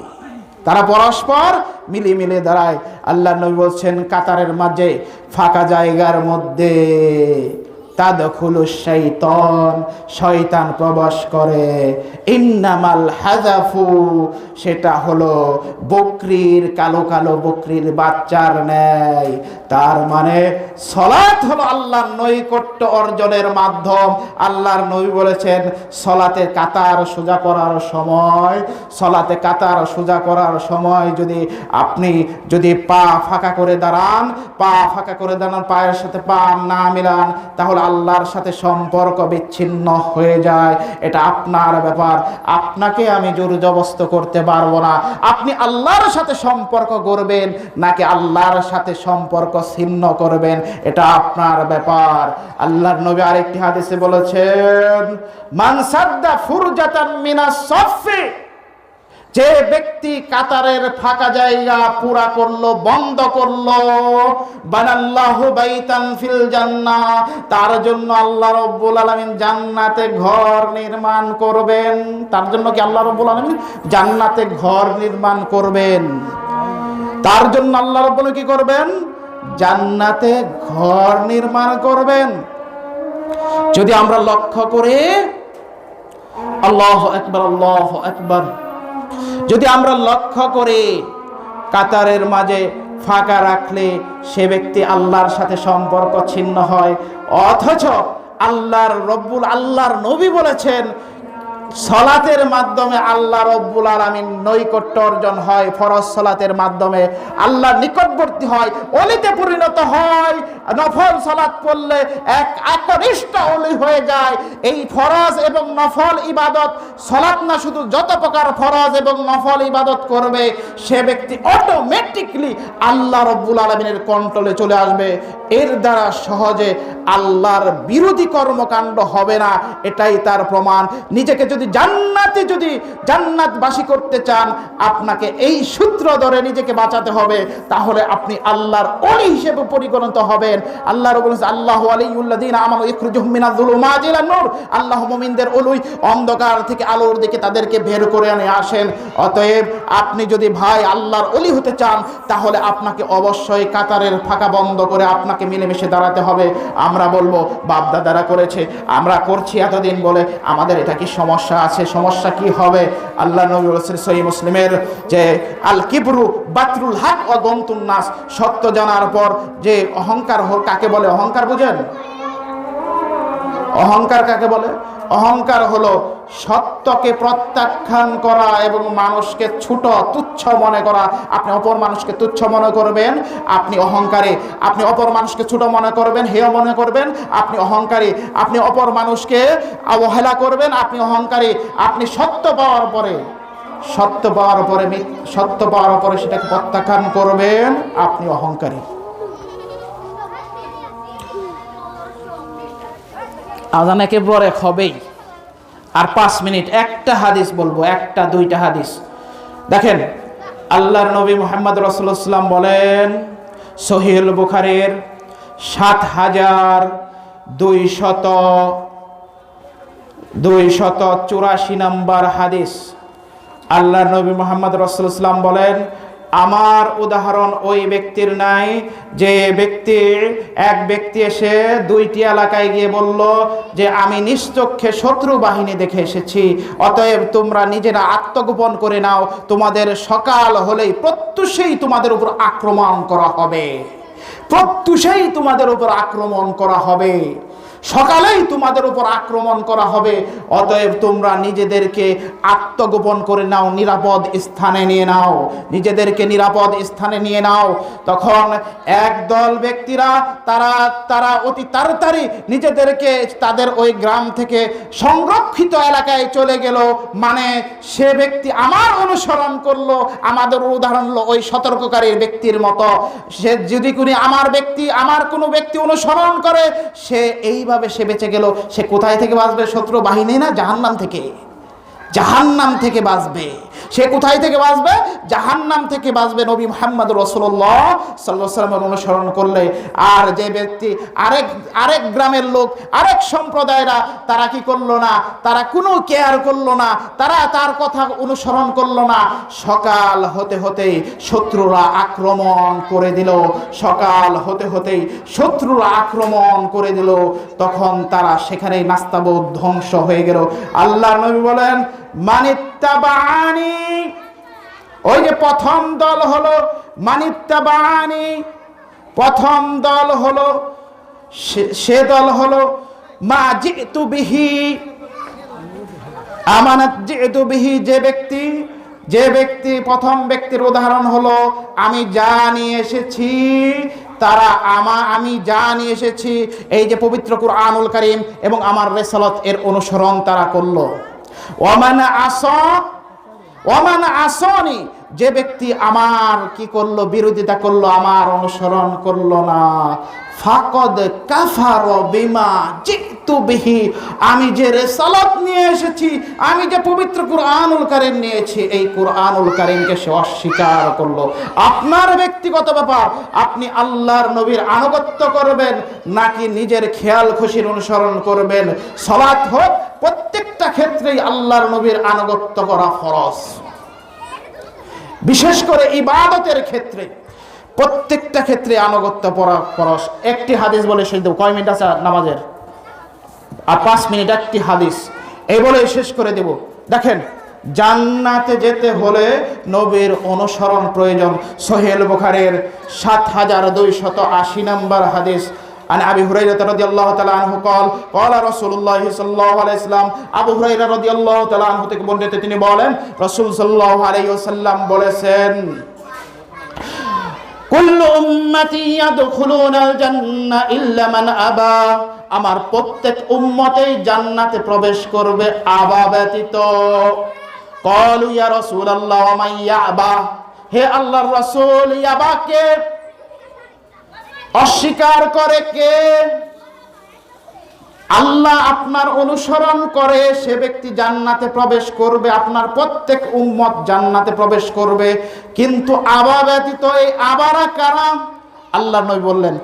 তারা পরস্পর মিলে দাঁড়ায়। আল্লাহ নবী বলছেন কাতারের মাঝে ফাঁকা জায়গার মধ্যে তাদখুলুশ শাইতান, শয়তান প্রবেশ করে। ইন্নামাল হাযাফু, সেটা হলো বকরির, কালো কালো বকরির বাচ্চার ন্যায়। তার মানে সালাত হলো আল্লাহর নৈকট্য অর্জনের মাধ্যম। আল্লাহর নবী বলেছেন সালাতে কাতার সোজা করার সময়, সালাতে কাতার সোজা করার সময় আপনি যদি পা ফাঁকা করে দাঁড়ান, পায়ের সাথে পা না মিলান, তাহলে আল্লাহর সাথে সম্পর্ক বিচ্ছিন্ন হয়ে যায়। এটা আপনার ব্যাপার, আপনাকে আমি জোর জবরদস্ত করতে পারবো না। আপনি আল্লাহর সাথে সম্পর্ক গড়বেন নাকি আল্লাহর সাথে সম্পর্ক ছিন্ন করবেন, এটা আপনার ব্যাপার। আল্লাহর নবী আরেকটি হাদিসে বলেছেন, মান সাদ্দা ফুরজাতাম মিনাস সাফফি, যে ব্যক্তি কাতারের ফাঁকা জায়গা পুরা করলো, বন্ধ করলো, বানাল্লাহু বাইতান ফিল জান্নাহ, তার জন্য আল্লাহ রাব্বুল আলামিন জান্নাতে ঘর নির্মাণ করবেন। তার জন্য কি আল্লাহ রাব্বুল আলামিন জান্নাতে ঘর নির্মাণ করবেন? তার জন্য আল্লাহ রাব্বুল কি করবেন? জান্নাতে ঘর নির্মাণ করবেন। যদি আমরা লক্ষ্য করি, আল্লাহু আকবার, আল্লাহু আকবার, যদি আমরা লক্ষ্য করি কাতারের মাঝে ফাঁকা রাখলে সে ব্যক্তি আল্লাহর সাথে সম্পর্ক ছিন্ন হয়। অথচ আল্লাহর নবী বলেছেন সালাতের মাধ্যমে আল্লাহ রাব্বুল আলামিন নৈকট্য অর্জন হয়, ফরজ সালাতের মাধ্যমে আল্লাহর নিকটবর্তী হয়, ওলিতে পরিণত হয়। নফল সালাত পড়লে একনিষ্ঠ ওলি হয়ে যায়। এই ফরজ এবং নফল ইবাদত, সালাত না শুধু যত প্রকার ফরজ এবং নফল ইবাদত করবে, সে ব্যক্তি অটোমেটিকলি আল্লাহ রাব্বুল আলামিনের কন্ট্রোলে চলে আসবে। এর দ্বারা সহজে আল্লাহর বিরোধী কর্মকাণ্ড হবে না, এটাই তার প্রমাণ। নিজেকে যদি জান্নাতবাসী করতে চান, আপনাকে এই সূত্র ধরে নিজেকে বাঁচাতে হবে, তাহলে আপনি আল্লাহর ওলি হিসেবে পরিগণিত হবেন। আল্লাহ রাব্বুল বলেছেন, আল্লাহু ওয়ালিয়ুল্লাযীনা আমানু ইখরিজুহুম মিনাজ যুলুমাতি ইলান নূর, আল্লাহ মুমিনদের ওলি, অন্ধকার থেকে আলোর দিকে তাদেরকে বের করে নিয়ে আসেন। অতএব আপনি যদি ভাই আল্লাহর ওলি হতে চান, তাহলে আপনাকে অবশ্যই কাতারের ফাঁকা বন্ধ করে আপনাকে মিলেমিশে দাঁড়াতে হবে। আমরা বলবো বাপ দাদারা করেছে, আমরা করছি এতদিন বলে আমাদের এটা কি সমস্যা আছে? সমস্যা কি হবে? আল্লাহ নবী বলেছেন সহিহ মুসলিমের যে আল কিবরু বাতরুল হক ওয়া গমতুন নাস, সত্য জানার পর যে অহংকার কাকে বলে? অহংকার বুঝেন? অহংকার কাকে বলে? অহংকার হলো সত্যকে প্রত্যাখ্যান করা এবং মানুষকে ছোট তুচ্ছ মনে করা। আপনি অপর মানুষকে তুচ্ছ মনে করবেন, আপনি অহংকারী। আপনি অপর মানুষকে ছোট মনে করবেন, হেয় মনে করবেন, আপনি অহংকারী। আপনি অপর মানুষকে অবহেলা করবেন, আপনি অহংকারী। আপনি সত্য পাওয়ার পরে সেটাকে প্রত্যাখ্যান করবেন, আপনি অহংকারী। আজান একেবারে হবেই, আর 5 মিনিট একটা হাদিস বলবো, একটা দুইটা হাদিস। দেখেন আল্লাহর নবী মুহাম্মদ রাসূলুল্লাহ সাল্লাল্লাহু আলাইহি ওয়াসাল্লাম বলেন, সহিহুল বুখারীর 7284 নম্বর হাদিস। আল্লাহর নবী মুহাম্মদ রাসূলুল্লাহ সাল্লাল্লাহু আলাইহি ওয়াসাল্লাম বলেন, আমার উদাহরণ ওই ব্যক্তির নাই যে এক ব্যক্তি এসে 2টি এলাকায় গিয়ে বলল যে আমি নিশ্চক্ষে শত্রু বাহিনী দেখে এসেছি, অতএব তোমরা নিজেরা আত্মগোপন করে নাও, তোমাদের সকাল হলেই প্রত্যুষেই তোমাদের উপর আক্রমণ করা হবে, প্রত্যুষেই তোমাদের উপর আক্রমণ করা হবে, সকালেই তোমাদের উপর আক্রমণ করা হবে। অতএব তোমরা নিজেদেরকে আত্মগোপন করে নাও, নিরাপদ স্থানে নিয়ে নাও, নিজেদেরকে নিরাপদ স্থানে নিয়ে নাও। তখন একদল ব্যক্তিরা তারা অতি তাড়াতাড়ি নিজেদেরকে তাদের ওই গ্রাম থেকে সংরক্ষিত এলাকায় চলে গেল। মানে সে ব্যক্তি আমার অনুসরণ করলো, আমাদের উদাহরণ হলো ওই সতর্ককারীর ব্যক্তির মতো। সে যদি আমার কোনো ব্যক্তি অনুসরণ করে, সে এইভাবে সে বেঁচে গেল। সে কোথায় থেকে বাঁচবে? শত্রু বাহিনী না, জাহান্নাম থেকে বাঁচবে। সে কোথায় থেকে বাঁচবে? জাহান্নাম থেকে বাঁচবে নবী মুহাম্মদ রাসূলুল্লাহ সাল্লাল্লাহু আলাইহি ওয়াসাল্লামের অনুসরণ করলে। আর যে ব্যক্তি আরেক গ্রামের লোক, আরেক সম্প্রদায়েরা তারা কি করলো না, তারা কোনো কেয়ার করলো না, তারা তার কথা অনুসরণ করলো না, সকাল হতে হতেই শত্রুরা আক্রমণ করে দিল, সকাল হতে হতেই শত্রুরা আক্রমণ করে দিল, তখন তারা সেখানেই নাস্তাবুদ ধ্বংস হয়ে গেল। আল্লাহর নবী বলেন মানিত্তাবানি, ওই যে প্রথম দল হলো মানিত্তাবানি, প্রথম দল হলো সে দল হলো মা জিতু বিহি, আমানত জিতু বিহি, যে ব্যক্তি প্রথম ব্যক্তির উদাহরণ হলো আমি যা নিয়ে এসেছি, তারা আমি যা নিয়ে এসেছি এই যে পবিত্র কুরআনুল কারীম এবং আমার রিসালাত এর অনুসরণ তারা করলো। ওয়ামান আসনি, যে ব্যক্তি আমার কি করলো, বিরোধিতা করলো, আমার অনুসরণ করলো না, ফাকাদ কাফারা বিমা জিতু বিহি, আমি যে রিসালাত নিয়ে এসেছি, আমি যে পবিত্র কুরআনুল কারীম নিয়েছি, এই কুরআনুল কারীমকে সে অস্বীকার করলো। আপনার ব্যক্তিগত ব্যাপার, আপনি আল্লাহর নবীর আনুগত্য করবেন নাকি নিজের খেয়াল খুশির অনুসরণ করবেন। সালাত হোক, প্রত্যেকটা ক্ষেত্রেই আল্লাহর নবীর আনুগত্য করা ফরজ। বিশেষ করে ইবাদতের ক্ষেত্রে প্রত্যেকটা ক্ষেত্রে আনুগত্য করা ফরজ। একটি হাদিস বলে শেষ দেব, কয় মিনিট আছে নামাজের? আর 5 মিনিট একটি হাদিস এই বলে শেষ করে দেব। দেখেন, জান্নাতে যেতে হলে নবীর অনুসরণ প্রয়োজন। সহিহ বুখারীর 7280 নম্বর হাদিস, عن أبي هريرة رضي الله تعالى عنه قال قال رسول الله صلى الله عليه وسلم, আবু হুরায়রা রাদিয়াল্লাহু তাআলা আনহু থেকে বর্ণিত, তিনি বলেন রাসূল সাল্লাল্লাহু আলাইহি ওয়াসাল্লাম বলেছেন, কুল্লু উম্মতি ইয়াদখুলুনাল জান্নাহ ইল্লা মান আবা, আমার প্রত্যেক উম্মতেই জান্নাতে প্রবেশ করবে আবা ব্যতীত। ক্বালু ইয়া রাসূলুল্লাহ ওয়া মান ইয়াবা, হে আল্লাহর রাসূল, ইয়াবাকে অস্বীকার করে কে? আল্লাহ আপনার অনুসরণ করে সে ব্যক্তি জান্নাতে প্রবেশ করবে, আপনার প্রত্যেক উম্মত জান্নাতে প্রবেশ করবে, কিন্তু আবা ব্যতীত এই আবারা কারা? আল্লাহ নবী বললেন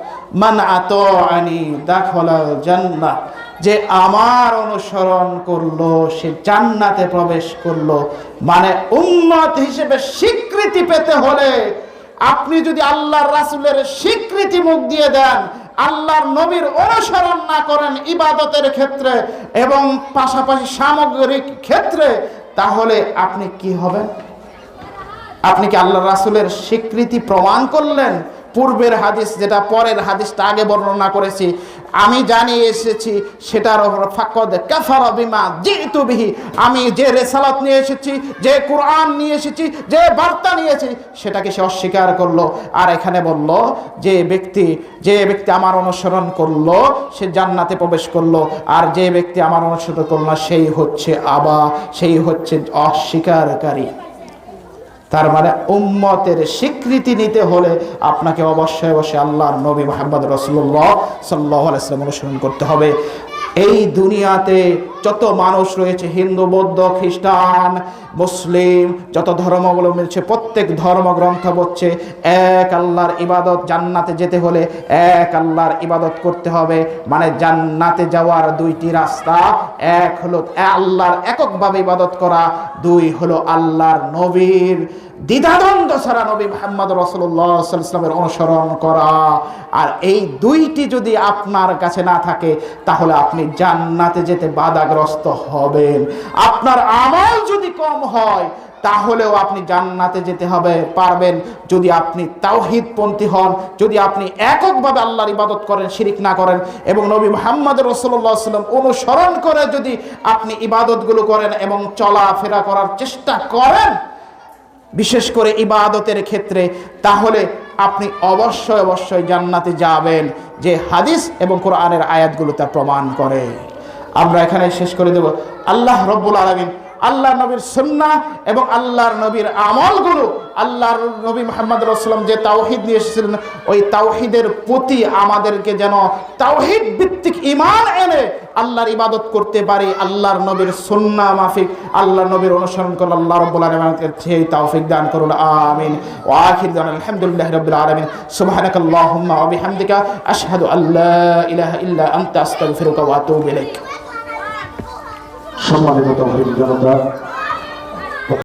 মান আতাআনি দাখালাল জান্নাহ, যে আমার অনুসরণ করলো সে জান্নাতে প্রবেশ করলো। মানে উম্মত হিসেবে স্বীকৃতি পেতে হলে আপনি যদি আল্লাহর রাসূলের স্বীকৃতি মুখ দিয়ে দেন, আল্লাহর নবীর অনুসরণ না করেন ইবাদতের ক্ষেত্রে এবং পাশাপাশি সামগ্রিক ক্ষেত্রে, তাহলে আপনি কি হবেন? আপনি কি আল্লাহর রাসূলের স্বীকৃতি প্রমাণ করলেন? পূর্বের হাদিস, যেটা পরের হাদিসটা আগে বর্ণনা করেছি, আমি জানিয়ে এসেছি সেটার ফাকাদ কাফারা বিমা জিতু বিহি, আমি যে রিসালাত নিয়ে এসেছি, যে কুরআন নিয়ে এসেছি, যে বার্তা নিয়েছি, সেটাকে সে অস্বীকার করলো। আর এখানে বলল যে ব্যক্তি আমার অনুসরণ করলো সে জান্নাতে প্রবেশ করলো, আর যে ব্যক্তি আমার অনুসরণ করলো না সেই হচ্ছে আবা, সেই হচ্ছে অস্বীকারী। তার মানে উম্মতের স্বীকৃতি নিতে হলে আপনাকে অবশ্যই অবশ্যই আল্লাহর নবী মুহাম্মদ রাসূলুল্লাহ সাল্লাল্লাহু আলাইহি ওয়াসাল্লাম অনুসরণ করতে হবে। এই দুনিয়াতে যত মানুষ রয়েছে, হিন্দু, বৌদ্ধ, খ্রিস্টান, মুসলিম, যত ধর্মাবলম্বী রয়েছে, প্রত্যেক ধর্মগ্রন্থ বলছে এক আল্লাহর ইবাদত, জান্নাতে যেতে হলে এক আল্লাহর ইবাদত করতে হবে। মানে জান্নাতে যাওয়ার দুইটি রাস্তা, এক হলো আল্লাহর এককভাবে ইবাদত করা, দুই হলো আল্লাহর নবীর দ্বিধাদ্বন্দ্ব ছাড়া নবী মুহাম্মদ রাসূলুল্লাহ সাল্লাল্লাহু আলাইহি ওয়াসাল্লামের অনুসরণ করা। আর এই দুইটি যদি আপনার কাছে না থাকে তাহলে আপনি জান্নাতে যেতে বাধাগ্রস্ত হবেন। আপনার আমল যদি কম হয় তাহলেও আপনি জান্নাতে যেতে পারবেন যদি আপনি তাওহীদপন্থী হন, যদি আপনি এককভাবে আল্লাহর ইবাদত করেন, শিরিক না করেন, এবং নবী মুহাম্মদ রাসূলুল্লাহ সাল্লাল্লাহু আলাইহি ওয়াসাল্লাম অনুসরণ করে যদি আপনি ইবাদতগুলো করেন এবং চলাফেরা করার চেষ্টা করেন, বিশেষ করে ইবাদতের ক্ষেত্রে, তাহলে আপনি অবশ্যই অবশ্যই জান্নাতে যাবেন, যে হাদিস এবং কোরআনের আয়াতগুলো তা প্রমাণ করে। আমরা এখানে শেষ করে দেব। আল্লাহ রব্বুল আলামিন আল্লাহ নবীর সুন্নাহ এবং আল্লাহর নবীর আমলগুলো, আল্লাহর নবী মুহাম্মদ রাসূলুল্লাহ যে তাওহীদ নিয়ে এসেছিলেন ওই তাওহীদের প্রতি আমাদেরকে যেন তাওহীদ ভিত্তিক ঈমান এনে আল্লাহর ইবাদত করতে পারি, আল্লাহর নবীর সুন্নাহ মাফিক আল্লাহর নবীর অনুসরণ করে আল্লাহ রাব্বুল আলামিন আমাদেরকে সেই তৌফিক দান করুন, আমিন। ওয়া আখির দাওয়ানা আলহামদুলিল্লাহি রাব্বিল আলামিন। সুবহানাকাল্লাহুম্মা ওয়া বিহামদিকা আশহাদু আল্লা ইলাহা ইল্লা আনতা আস্তাগফিরুকা ওয়া আতুবু ইলাইক। সম্মানিত তৌহিদ জনতা,